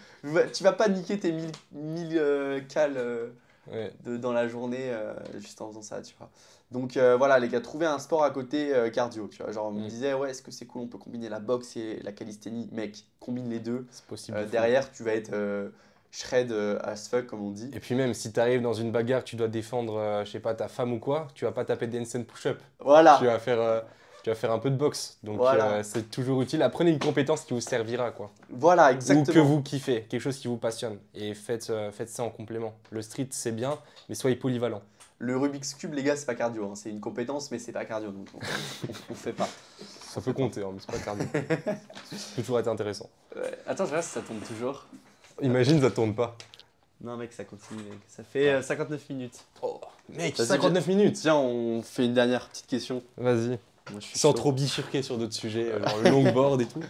A: Tu vas pas niquer tes 1000 cales
B: Ouais.
A: dans la journée juste en faisant ça, tu vois. Donc voilà, les gars, trouvez un sport à côté cardio, tu vois. Genre, on me disait, ouais, est-ce que c'est cool, on peut combiner la boxe et la calisthénie? Mec, combine les deux.
B: C'est possible.
A: Derrière, tu vas être shred as fuck, comme on dit.
B: Et puis même, si tu arrives dans une bagarre, tu dois défendre, je sais pas, ta femme ou quoi, tu vas pas taper des handstand push-up.
A: Voilà.
B: Tu vas faire un peu de boxe. Donc
A: Voilà.
B: c'est toujours utile. Apprenez une compétence qui vous servira, quoi.
A: Voilà,
B: Ou
A: exactement.
B: que vous kiffez, quelque chose qui vous passionne. Et faites ça en complément. Le street, c'est bien, mais soyez polyvalent.
A: Le Rubik's Cube, les gars, c'est pas cardio, hein. C'est une compétence, mais c'est pas cardio, donc on fait pas.
B: Ça peut compter, hein, mais c'est pas cardio. Ça peut toujours être intéressant.
A: Ouais. Attends, je regarde si ça tourne toujours.
B: Imagine, ça tourne pas.
A: Non, mec, ça continue, mec. Ça fait 59 minutes.
B: Oh, mec,
A: Vas-y,
B: 59 minutes.
A: Tiens, on fait une dernière petite question.
B: Vas-y.
A: Moi, je suis
B: Sans
A: chaud.
B: trop bifurquer sur d'autres sujets, genre le longboard et tout.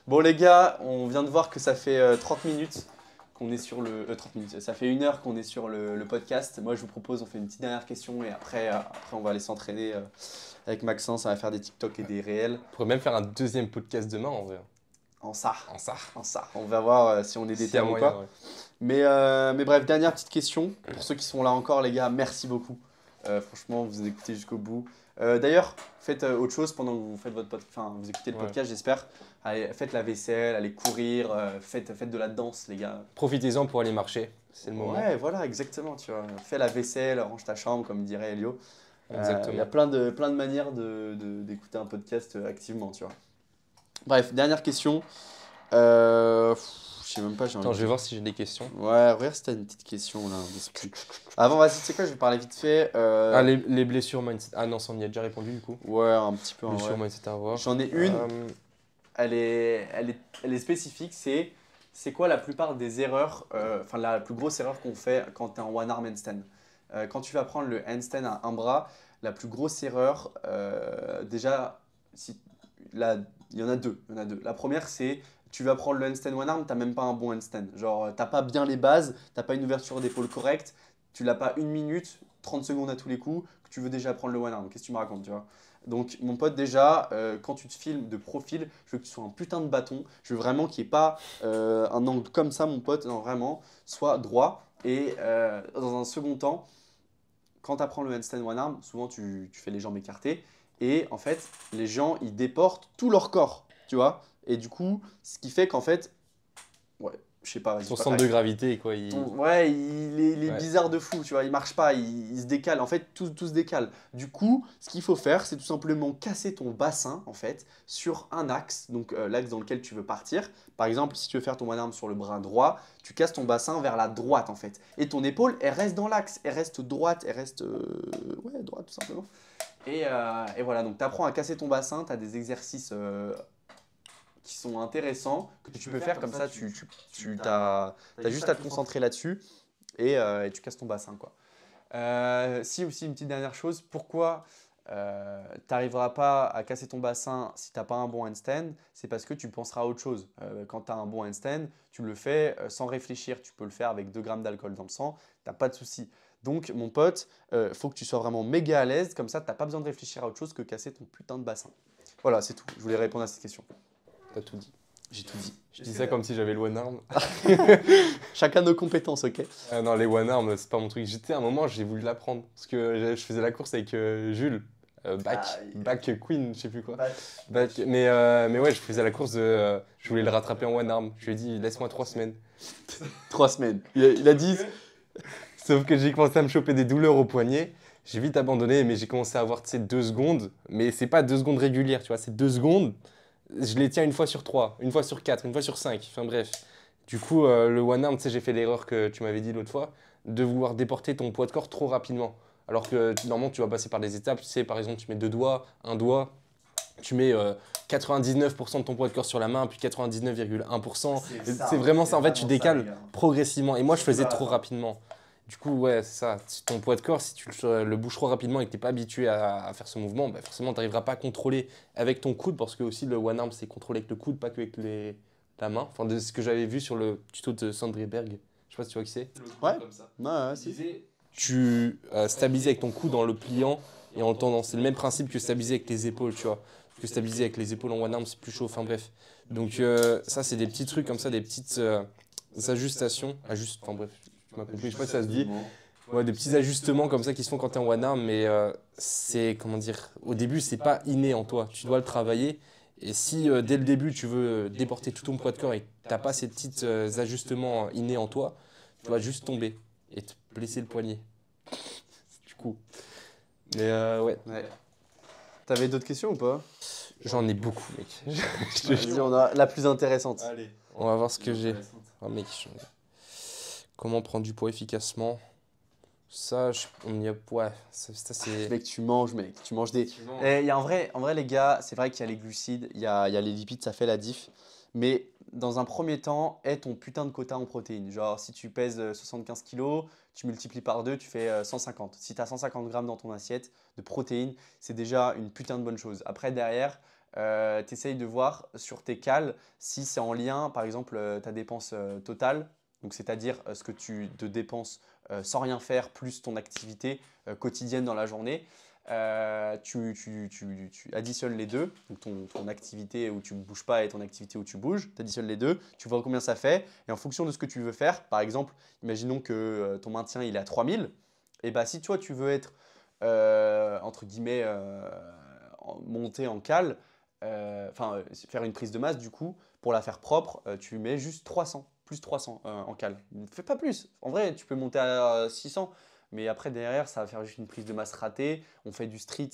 A: Bon, les gars, on vient de voir que ça fait 30 minutes qu'on est sur le. 30 minutes, ça fait 1 heure qu'on est sur le podcast. Moi, je vous propose, on fait une petite dernière question et après on va aller s'entraîner avec Maxence. On va faire des TikTok et des réels
B: On pourrait même faire un deuxième podcast demain, en vrai.
A: en ça.
B: En ça.
A: En ça. On va voir si on est des
B: S'il y a
A: termes ou
B: moyen,
A: pas.
B: ouais.
A: Mais bref, dernière petite question. Pour ceux qui sont là encore, les gars, merci beaucoup. Franchement, vous écoutez jusqu'au bout. D'ailleurs, faites autre chose pendant que vous faites votre enfin, vous écoutez le
B: Ouais.
A: podcast, j'espère. Allez, faites la vaisselle, allez courir, faites de la danse, les gars.
B: Profitez-en pour aller marcher, c'est le moment.
A: Ouais, voilà, exactement. Tu vois. Fais la vaisselle, range ta chambre, comme dirait Elio.
B: Exactement.
A: Il y a plein de manières d'écouter un podcast activement, tu vois. Bref, dernière question. Je sais même pas, j'ai envie
B: Attends,
A: de-
B: je vais voir si j'ai des questions.
A: Ouais, regarde si t'as une petite question là. d'esprit. Avant, vas-y, tu sais quoi, je vais parler vite fait.
B: Ah, les blessures mindset. Ah non, ça on y a déjà répondu du coup.
A: Ouais, un petit peu en
B: Blessures
A: vrai.
B: mindset à voir.
A: J'en ai une,
B: Euh,
A: elle est spécifique, c'est quoi la plupart des erreurs, enfin la plus grosse erreur qu'on fait quand tu es en one arm handstand. Quand tu vas prendre le handstand à un bras, la plus grosse erreur, déjà, là, il y en a deux. La première, c'est tu vas prendre le handstand one arm, tu n'as même pas un bon handstand. Genre, tu n'as pas bien les bases, tu n'as pas une ouverture d'épaule correcte, tu l'as pas 1 minute, 30 secondes à tous les coups, que tu veux déjà prendre le one arm. Qu'est-ce que tu me racontes, tu vois? Donc, mon pote, déjà, quand tu te filmes de profil, je veux que tu sois un putain de bâton. Je veux vraiment qu'il n'y ait pas un angle comme ça, mon pote. Non, vraiment, sois droit. Et dans un second temps, quand tu apprends le handstand one arm, souvent tu fais les jambes écartées. Et en fait, les gens, ils déportent tout leur corps, tu vois. Et du coup, ce qui fait qu'en fait, ouais, je sais pas, vas-y,
B: Ton
A: pas
B: centre
A: pareil.
B: de gravité, quoi.
A: Ouais, il est
B: Ouais.
A: bizarre de fou, tu vois, il marche pas, il se décale. En fait, tout se décale. Du coup, ce qu'il faut faire, c'est tout simplement casser ton bassin, en fait, sur un axe, donc l'axe dans lequel tu veux partir. Par exemple, si tu veux faire ton one arm sur le bras droit, tu casses ton bassin vers la droite, en fait. Et ton épaule, elle reste dans l'axe, elle reste droite, elle reste... ouais, droite, tout simplement. Et voilà, donc tu apprends à casser ton bassin, tu as des exercices qui sont intéressants, que tu peux faire comme ça, tu as juste à te concentrer là-dessus et tu casses ton bassin, quoi. Si aussi une petite dernière chose, pourquoi tu n'arriveras pas à casser ton bassin si tu n'as pas un bon handstand? C'est parce que tu penseras à autre chose. Quand tu as un bon handstand, tu le fais sans réfléchir. Tu peux le faire avec 2 grammes d'alcool dans le sang, tu n'as pas de souci. Donc, mon pote, faut que tu sois vraiment méga à l'aise. Comme ça, tu n'as pas besoin de réfléchir à autre chose que casser ton putain de bassin. Voilà, c'est tout. Je voulais répondre à cette question.
B: T'as tout dit.
A: J'ai tout dit.
B: Je dis ça comme si j'avais le one arm.
A: Chacun nos compétences, ok?
B: Ah non, les one arm, c'est pas mon truc. J'étais à un moment, j'ai voulu l'apprendre. Parce que je faisais la course avec Jules. Back Queen, je sais plus quoi. Mais ouais, je faisais la course de. Je voulais le rattraper en one arm. Je lui ai dit, laisse-moi 3 semaines.
A: 3 semaines. Il a dit...
B: Sauf que j'ai commencé à me choper des douleurs au poignet. J'ai vite abandonné, mais j'ai commencé à avoir 2 secondes. Mais c'est pas 2 secondes régulières, tu vois, c'est 2 secondes. Je les tiens une fois sur 3, une fois sur 4, une fois sur 5. Enfin bref. Du coup, le one arm, tu sais, j'ai fait l'erreur que tu m'avais dit l'autre fois, de vouloir déporter ton poids de corps trop rapidement. Alors que normalement, tu vas passer par des étapes. Tu sais, par exemple, tu mets 2 doigts, un doigt. Tu mets 99% de ton poids de corps sur la main, puis 99,1%. C'est vraiment ça. En fait, tu décales progressivement. Et moi, je faisais trop rapidement. Du coup, ouais, c'est ça. Si ton poids de corps, si tu le bouges trop rapidement et que tu n'es pas habitué à faire ce mouvement, bah forcément, tu n'arriveras pas à contrôler avec ton coude, parce que aussi le one arm, c'est contrôler avec le coude, pas que avec la main. Enfin, de ce que j'avais vu sur le tuto de Sandri Berg. Je sais pas si tu vois qui c'est.
A: Ouais.
B: Comme ça.
A: Ouais, si.
B: Tu stabilises avec ton cou dans le pliant et en le tendant. C'est le même principe que stabiliser avec les épaules, tu vois. Parce que stabiliser avec les épaules en one arm, c'est plus chaud. Enfin bref. Donc ça, c'est des petits trucs comme ça, des petites ajustations. Enfin bref, tu m'as compris. Je sais pas si ça se dit. Ouais, des petits ajustements comme ça qui se font quand tu es en one arm, mais c'est, comment dire, au début, c'est pas inné en toi. Tu dois le travailler. Et si dès le début, tu veux déporter tout ton poids de corps et que tu n'as pas ces petits ajustements innés en toi, tu vas juste tomber et te blesser le poignet. Du coup. Mais ouais,
A: Ouais. T'avais d'autres questions ou pas?
B: j'en ai beaucoup, mec.
A: Vas-y, on a la plus intéressante.
C: Allez.
B: On va voir ce que j'ai. Oh, mec, comment prendre du poids efficacement? Ça, on y a. Ouais, ça c'est.
A: Mec, tu manges des. Et y a en vrai, les gars, c'est vrai qu'il y a les glucides, il y a les lipides, ça fait la diff. Mais dans un premier temps, aie ton putain de quota en protéines. Genre, si tu pèses 75 kilos, tu multiplies par 2, tu fais 150. Si tu as 150 grammes dans ton assiette de protéines, c'est déjà une putain de bonne chose. Après, derrière, tu essayes de voir sur tes cales si c'est en lien, par exemple, ta dépense totale. Donc, c'est-à-dire ce que tu te dépenses sans rien faire, plus ton activité quotidienne dans la journée. Tu additionnes les deux, donc ton activité où tu ne bouges pas et ton activité où tu bouges, tu additionnes les deux, tu vois combien ça fait, et en fonction de ce que tu veux faire, par exemple, imaginons que ton maintien il est à 3000, et bah si toi tu veux être, entre guillemets, monté en cale, faire une prise de masse du coup, pour la faire propre, tu mets juste 300, plus 300 en cale. Fais pas plus, en vrai tu peux monter à 600, mais après, derrière, ça va faire juste une prise de masse ratée. On fait du street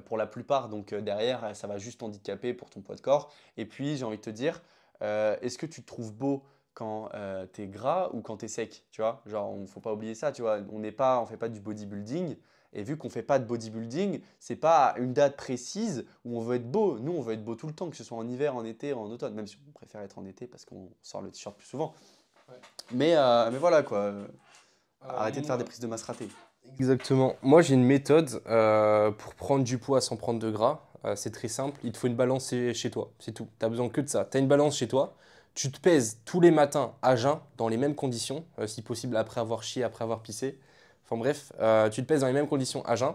A: pour la plupart. Donc derrière, ça va juste handicaper pour ton poids de corps. Et puis, j'ai envie de te dire, est-ce que tu te trouves beau quand tu es gras ou quand tu es sec? Tu vois, genre, il ne faut pas oublier ça. Tu vois, on ne fait pas du bodybuilding. Et vu qu'on ne fait pas de bodybuilding, c'est pas une date précise où on veut être beau. Nous, on veut être beau tout le temps, que ce soit en hiver, en été, en automne. Même si on préfère être en été parce qu'on sort le t-shirt plus souvent.
B: Ouais.
A: Mais voilà quoi. Arrêtez de faire des prises de masse ratées.
B: Exactement. Moi, j'ai une méthode pour prendre du poids sans prendre de gras. C'est très simple. Il te faut une balance chez toi. C'est tout. Tu n'as besoin que de ça. Tu as une balance chez toi. Tu te pèses tous les matins à jeun, dans les mêmes conditions, si possible après avoir chié, après avoir pissé. Enfin bref, tu te pèses dans les mêmes conditions à jeun.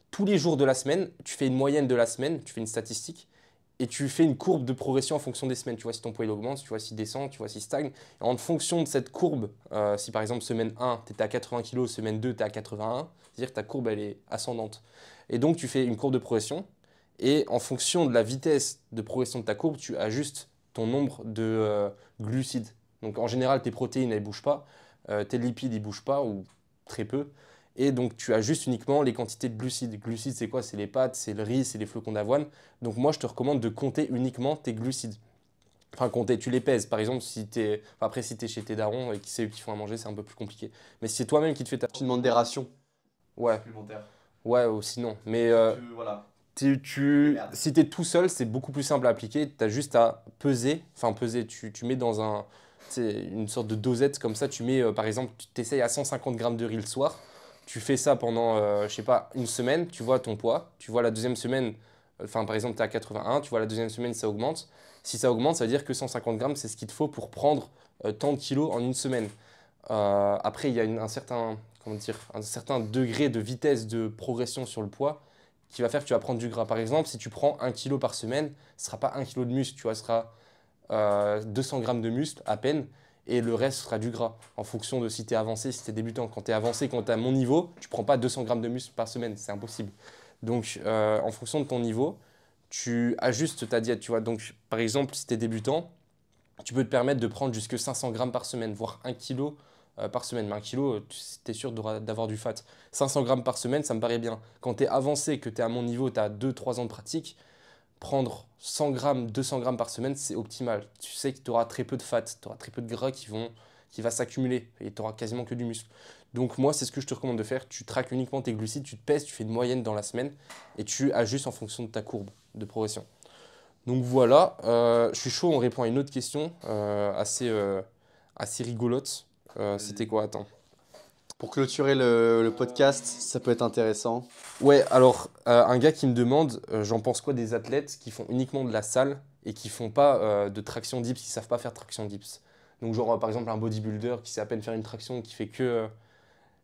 B: Tous les jours de la semaine, tu fais une moyenne de la semaine, tu fais une statistique. Et tu fais une courbe de progression en fonction des semaines. Tu vois si ton poids il augmente, tu vois s'il descend, tu vois s'il stagne. Et en fonction de cette courbe, si par exemple semaine 1, tu étais à 80 kg, semaine 2, tu es à 81, c'est-à-dire que ta courbe elle est ascendante. Et donc tu fais une courbe de progression. Et en fonction de la vitesse de progression de ta courbe, tu ajustes ton nombre de glucides. Donc en général, tes protéines elles ne bougent pas, tes lipides ils ne bougent pas ou très peu. Et donc, tu ajustes uniquement les quantités de glucides. Glucides, c'est quoi? C'est les pâtes, c'est le riz, c'est les flocons d'avoine. Donc, moi, je te recommande de compter uniquement tes glucides. Enfin, compter, tu les pèses. Par exemple, si après, si tu es chez tes darons et que c'est eux qui font à manger, c'est un peu plus compliqué. Mais si c'est toi-même qui te fais ta.
A: Tu demandes des rations
B: Ouais,
A: supplémentaires.
B: ouais, ou sinon. Mais
A: Voilà.
B: si tu es tout seul, c'est beaucoup plus simple à appliquer. Tu as juste à peser. Enfin, peser, tu mets dans une sorte de dosette comme ça. Tu mets, par exemple, tu t'essayes à 150 grammes de riz le soir. Tu fais ça pendant, je sais pas, une semaine, tu vois ton poids. Tu vois la deuxième semaine, enfin par exemple, tu es à 81, tu vois la deuxième semaine, ça augmente. Si ça augmente, ça veut dire que 150 grammes, c'est ce qu'il te faut pour prendre tant de kilos en une semaine. Après, il y a un certain, comment dire, un certain degré de vitesse de progression sur le poids qui va faire que tu vas prendre du gras. Par exemple, si tu prends 1 kilo par semaine, ce ne sera pas 1 kilo de muscle, tu vois, ce sera 200 grammes de muscle à peine. Et le reste sera du gras, en fonction de si tu es avancé, si tu es débutant. Quand tu es avancé, quand tu es à mon niveau, tu ne prends pas 200 grammes de muscle par semaine, c'est impossible. Donc, en fonction de ton niveau, tu ajustes ta diète. Tu vois. Donc, par exemple, si tu es débutant, tu peux te permettre de prendre jusque 500 grammes par semaine, voire 1 kilo par semaine. Mais 1 kilo, tu es sûr d'avoir du fat. 500 grammes par semaine, ça me paraît bien. Quand tu es avancé, que tu es à mon niveau, tu as 2-3 ans de pratique, prendre 100 grammes, 200 grammes par semaine, c'est optimal. Tu sais que tu auras très peu de fat, tu auras très peu de gras qui va s'accumuler et tu auras quasiment que du muscle. Donc moi, c'est ce que je te recommande de faire. Tu traques uniquement tes glucides, tu te pèses, tu fais une moyenne dans la semaine et tu ajustes en fonction de ta courbe de progression. Donc voilà, je suis chaud, on répond à une autre question assez rigolote. C'était quoi? Attends.
A: Pour clôturer le podcast, ça peut être intéressant.
B: Ouais, alors, un gars qui me demande, j'en pense quoi des athlètes qui font uniquement de la salle et qui font pas de traction dips, qui savent pas faire traction dips. Donc, genre, par exemple, un bodybuilder qui sait à peine faire une traction, qui fait que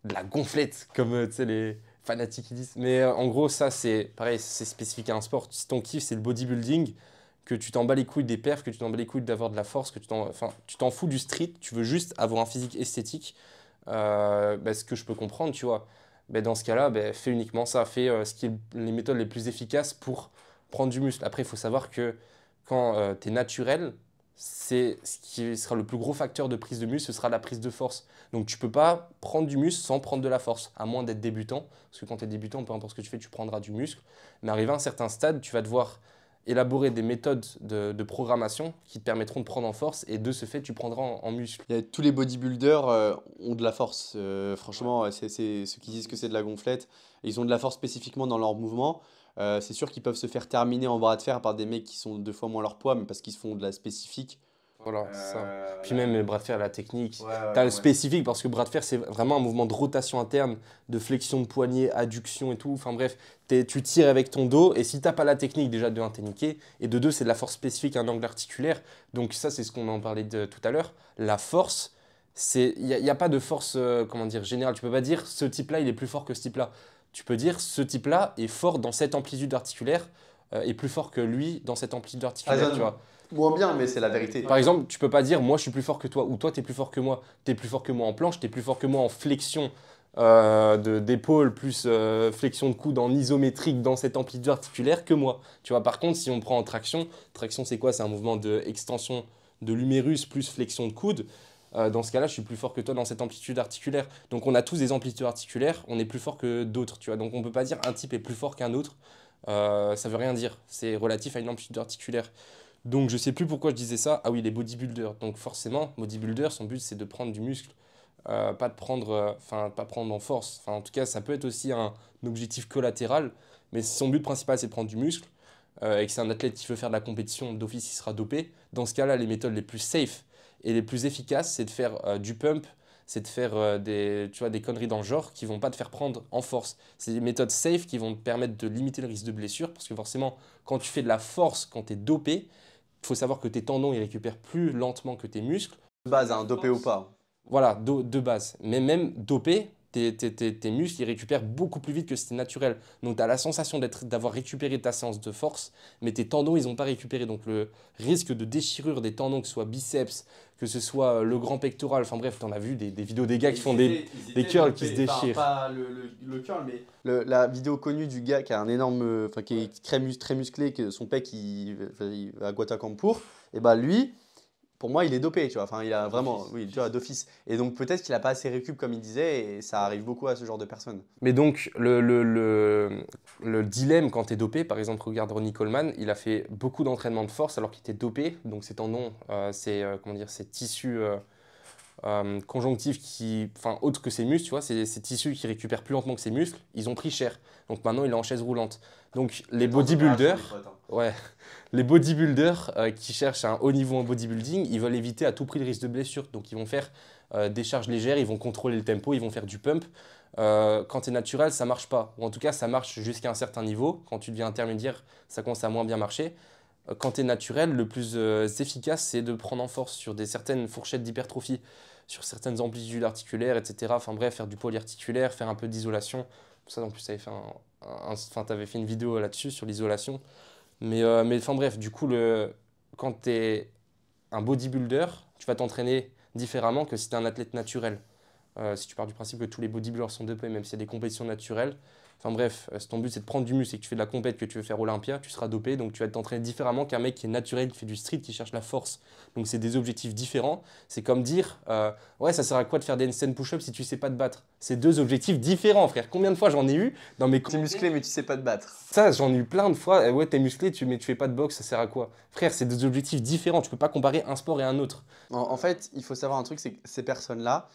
B: de la gonflette, comme tu sais, les fanatiques qui disent. Mais en gros, ça, c'est pareil, c'est spécifique à un sport. Si ton kiff, c'est le bodybuilding, que tu t'en bats les couilles des perfs, que tu t'en bats les couilles d'avoir de la force, que enfin, tu t'en fous du street, tu veux juste avoir un physique esthétique, ce que je peux comprendre, tu vois. Dans ce cas-là, fais uniquement ça, fais ce qui est les méthodes les plus efficaces pour prendre du muscle. Après, il faut savoir que quand tu es naturel, c'est ce qui sera le plus gros facteur de prise de muscle, ce sera la prise de force. Donc tu peux pas prendre du muscle sans prendre de la force, à moins d'être débutant. Parce que quand tu es débutant, peu importe ce que tu fais, tu prendras du muscle. Mais arrivé à un certain stade, tu vas devoir élaborer des méthodes de programmation qui te permettront de prendre en force et de ce fait, tu prendras en muscle.
A: Tous les bodybuilders ont de la force. Franchement, c'est ceux qui disent que c'est de la gonflette. Ils ont de la force spécifiquement dans leurs mouvements. C'est sûr qu'ils peuvent se faire terminer en bras de fer par des mecs qui sont 2 fois moins leur poids, mais parce qu'ils se font de la spécifique.
B: Voilà, c'est ça. Puis même le bras de fer, la technique.
A: Ouais,
B: Tu as le spécifique parce que bras de fer, c'est vraiment un mouvement de rotation interne, de flexion de poignet, adduction et tout. Enfin bref, tu tires avec ton dos et si tu n'as pas la technique, déjà de 1, t'es niqué. Et de 2, c'est de la force spécifique à un angle articulaire. Donc ça, c'est ce qu'on en parlait tout à l'heure. La force, il n'y a pas de force comment dire, générale. Tu peux pas dire ce type-là, il est plus fort que ce type-là. Tu peux dire ce type-là est fort dans cette amplitude articulaire et plus fort que lui dans cette amplitude articulaire. Tu vois.
A: Moins bien, mais c'est la vérité.
B: Par exemple, tu peux pas dire moi je suis plus fort que toi ou toi tu es plus fort que moi. Tu es plus fort que moi en planche, tu es plus fort que moi en flexion d'épaule plus flexion de coude en isométrique dans cette amplitude articulaire que moi. Tu vois, par contre, si on prend en traction, traction c'est quoi? C'est un mouvement d'extension de l'humérus plus flexion de coude. Dans ce cas-là, je suis plus fort que toi dans cette amplitude articulaire. Donc on a tous des amplitudes articulaires, on est plus fort que d'autres, tu vois. Donc on peut pas dire un type est plus fort qu'un autre. Ça veut rien dire. C'est relatif à une amplitude articulaire. Donc je sais plus pourquoi je disais ça. Ah oui, les bodybuilders. Donc forcément, bodybuilder, son but c'est de prendre du muscle, pas de prendre, pas prendre en force. Enfin, en tout cas, ça peut être aussi un objectif collatéral, mais si son but principal c'est de prendre du muscle et que c'est un athlète qui veut faire de la compétition, d'office il sera dopé. Dans ce cas-là, les méthodes les plus safe et les plus efficaces, c'est de faire du pump, c'est de faire des conneries dans le genre qui vont pas te faire prendre en force. C'est des méthodes safe qui vont te permettre de limiter le risque de blessure parce que forcément, quand tu fais de la force, quand tu es dopé, il faut savoir que tes tendons ils récupèrent plus lentement que tes muscles.
A: De base, hein, dopé ou pas.
B: Voilà, de base. Mais même dopé, tes muscles ils récupèrent beaucoup plus vite que si t'es naturel. Donc tu as la sensation d'avoir récupéré ta séance de force, mais tes tendons ils n'ont pas récupéré. Donc le risque de déchirure des tendons, que ce soit biceps, que ce soit le grand pectoral, enfin bref, tu en as vu des vidéos des gars qui font des curls qui se déchirent.
A: Pas le curl, mais la vidéo connue du gars qui a un énorme, qui est très musclé, que son pec il va à Guatacampur, et bah lui, pour moi, il est dopé, tu vois. Enfin, il a vraiment, oui, tu vois, d'office. Et donc peut-être qu'il a pas assez récup comme il disait, et ça arrive beaucoup à ce genre de personnes.
B: Mais donc, le dilemme quand tu es dopé, par exemple, regarde Ronnie Coleman, il a fait beaucoup d'entraînement de force alors qu'il était dopé. Donc, ses tendons, ces tissus conjonctifs autres que ses muscles, tu vois, ces tissus qui récupèrent plus lentement que ses muscles, ils ont pris cher. Donc, maintenant, il est en chaise roulante. Donc, les bodybuilders, ouais, les bodybuilders qui cherchent un haut niveau en bodybuilding, ils veulent éviter à tout prix le risque de blessure. Donc, ils vont faire des charges légères, ils vont contrôler le tempo, ils vont faire du pump. Quand tu es naturel, ça marche pas. Ou en tout cas, ça marche jusqu'à un certain niveau. Quand tu deviens intermédiaire, ça commence à moins bien marcher. Quand tu es naturel, le plus efficace, c'est de prendre en force sur certaines fourchettes d'hypertrophie, sur certaines amplitudes articulaires, etc. Enfin bref, faire du polyarticulaire, faire un peu d'isolation. Ça, en plus, tu avais fait une vidéo là-dessus, sur l'isolation. Mais enfin bref, du coup, quand tu es un bodybuilder, tu vas t'entraîner différemment que si tu es un athlète naturel. Si tu pars du principe que tous les bodybuilders sont dopés, même s'il y a des compétitions naturelles. Enfin bref, si ton but c'est de prendre du muscle et que tu fais de la compète, que tu veux faire Olympia, tu seras dopé, donc tu vas t'entraîner différemment qu'un mec qui est naturel, qui fait du street, qui cherche la force. Donc c'est des objectifs différents. C'est comme dire, ouais, ça sert à quoi de faire des handstand push-ups si tu sais pas te battre? C'est deux objectifs différents, frère. Combien de fois j'en ai eu dans mes...
A: T'es musclé, mais tu sais pas te battre.
B: Ça, j'en ai eu plein de fois. Ouais, t'es musclé, mais tu fais pas de boxe, ça sert à quoi? Frère, c'est des objectifs différents. Tu peux pas comparer un sport et un autre.
A: En fait, il faut savoir un truc, c'est que ces personnes-là,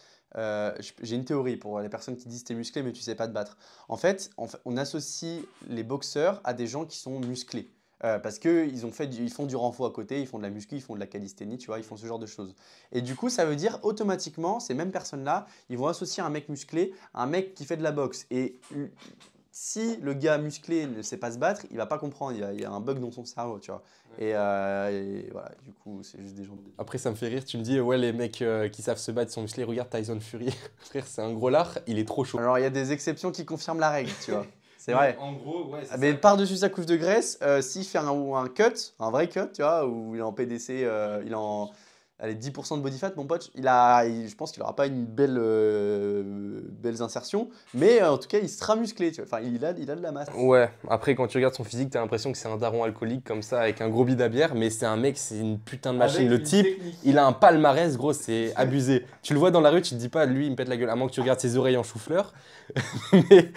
A: j'ai une théorie pour les personnes qui disent t'es musclé mais tu sais pas te battre. En fait, on associe les boxeurs à des gens qui sont musclés. parce qu'ils ils font du renfort à côté, ils font de la muscu, ils font de la calisthénie, tu vois, ils font ce genre de choses. Et du coup, ça veut dire automatiquement, ces mêmes personnes-là, ils vont associer un mec musclé à un mec qui fait de la boxe. Et si le gars musclé ne sait pas se battre, il va pas comprendre, il y a un bug dans son cerveau, tu vois. Et voilà, du coup, c'est juste des gens.
B: Après, ça me fait rire, tu me dis, ouais, les mecs qui savent se battre sont musclés, regarde Tyson Fury. Frère, c'est un gros lard, il est trop chaud.
A: Alors, il y a des exceptions qui confirment la règle, tu vois. C'est vrai.
B: En gros, ouais, c'est
A: Mais
B: ça.
A: par-dessus sa couche de graisse, s'il fait un cut, un vrai cut, tu vois, où il est en PDC, il est en allez, 10% de body fat, mon pote, je pense qu'il n'aura pas une belles insertions, mais en tout cas, il sera musclé, tu vois. Enfin, il a de la masse.
B: Ouais, après, quand tu regardes son physique, t'as l'impression que c'est un daron alcoolique comme ça, avec un gros bide à bière, mais c'est un mec, c'est une putain de machine. Le type, il a un palmarès, gros, c'est abusé. Tu le vois dans la rue, tu te dis pas, lui, il me pète la gueule, à moins que tu regardes ses oreilles en chou-fleur. Mais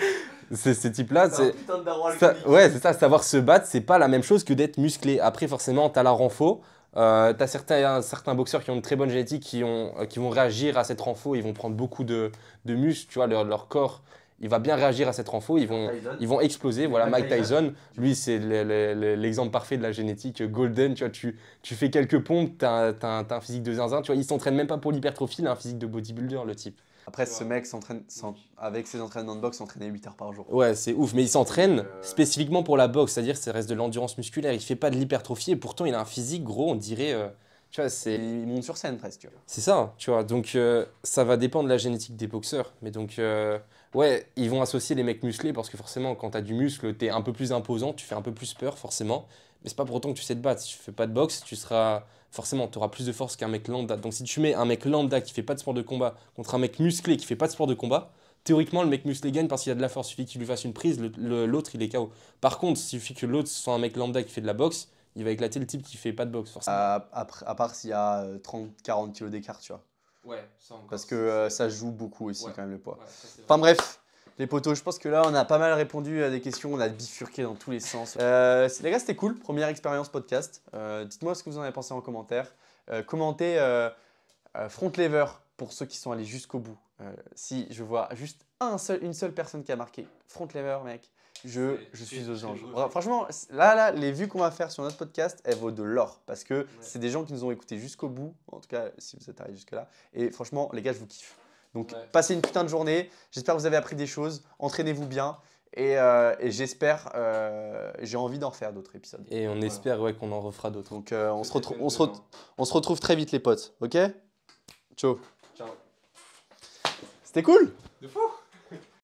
B: ces types-là,
A: C'est un putain de daron
B: ça,
A: alcoolique.
B: ouais, c'est ça, savoir se battre, c'est pas la même chose que d'être musclé. Après, forcément, t'as la renfo. T'as certains boxeurs qui ont une très bonne génétique qui vont réagir à cette renfo, ils vont prendre beaucoup de muscles, tu vois, leur corps, il va bien réagir à cette renfo, ils vont exploser. Voilà, Mike Tyson, lui, c'est l'exemple parfait de la génétique golden, tu vois, tu fais quelques pompes, t'as un physique de zinzin, tu vois, il s'entraîne même pas pour l'hypertrophie, il a un physique de bodybuilder, le type.
A: Après, ce mec avec ses entraînements de boxe, s'entraînait 8 heures par jour.
B: Ouais, c'est ouf, mais il s'entraîne spécifiquement pour la boxe, c'est-à-dire que ça reste de l'endurance musculaire, il fait pas de l'hypertrophie et pourtant il a un physique gros, on dirait, tu vois,
A: Il monte sur scène presque, tu vois.
B: c'est ça, tu vois, donc ça va dépendre de la génétique des boxeurs, mais donc ouais, ils vont associer les mecs musclés parce que forcément quand t'as du muscle, t'es un peu plus imposant, tu fais un peu plus peur forcément, mais c'est pas pour autant que tu sais te battre, si tu fais pas de boxe, forcément, tu auras plus de force qu'un mec lambda. Donc si tu mets un mec lambda qui fait pas de sport de combat contre un mec musclé qui fait pas de sport de combat, théoriquement le mec musclé gagne parce qu'il a de la force. Il suffit qu'il lui fasse une prise, l'autre il est KO. Par contre, s'il suffit que l'autre soit un mec lambda qui fait de la boxe, il va éclater le type qui fait pas de boxe forcément.
A: À part s'il y a 30-40 kilos d'écart, tu vois.
B: Ouais, ça encore.
A: Parce que ça joue beaucoup aussi quand même le poids.
B: Ouais, ça, c'est vrai.
A: Enfin bref, les potos, je pense que là on a pas mal répondu à des questions, on a bifurqué dans tous les sens. Les gars, c'était cool, première expérience podcast. Dites-moi ce que vous en avez pensé en commentaire. Commentez front lever pour ceux qui sont allés jusqu'au bout. Si je vois juste une seule personne qui a marqué front lever, mec, je suis aux anges. Franchement, là, les vues qu'on va faire sur notre podcast, elles vaut de l'or parce que c'est des gens qui nous ont écoutés jusqu'au bout. En tout cas, si vous êtes arrivés jusque-là. Et franchement, les gars, je vous kiffe. Donc, passez une putain de journée. J'espère que vous avez appris des choses. Entraînez-vous bien. Et j'espère, j'ai envie d'en refaire d'autres épisodes.
B: Et on espère qu'on en refera d'autres.
A: Donc, on se retrouve très vite, les potes. Ok? Ciao.
B: Ciao.
A: C'était cool!
B: De fou!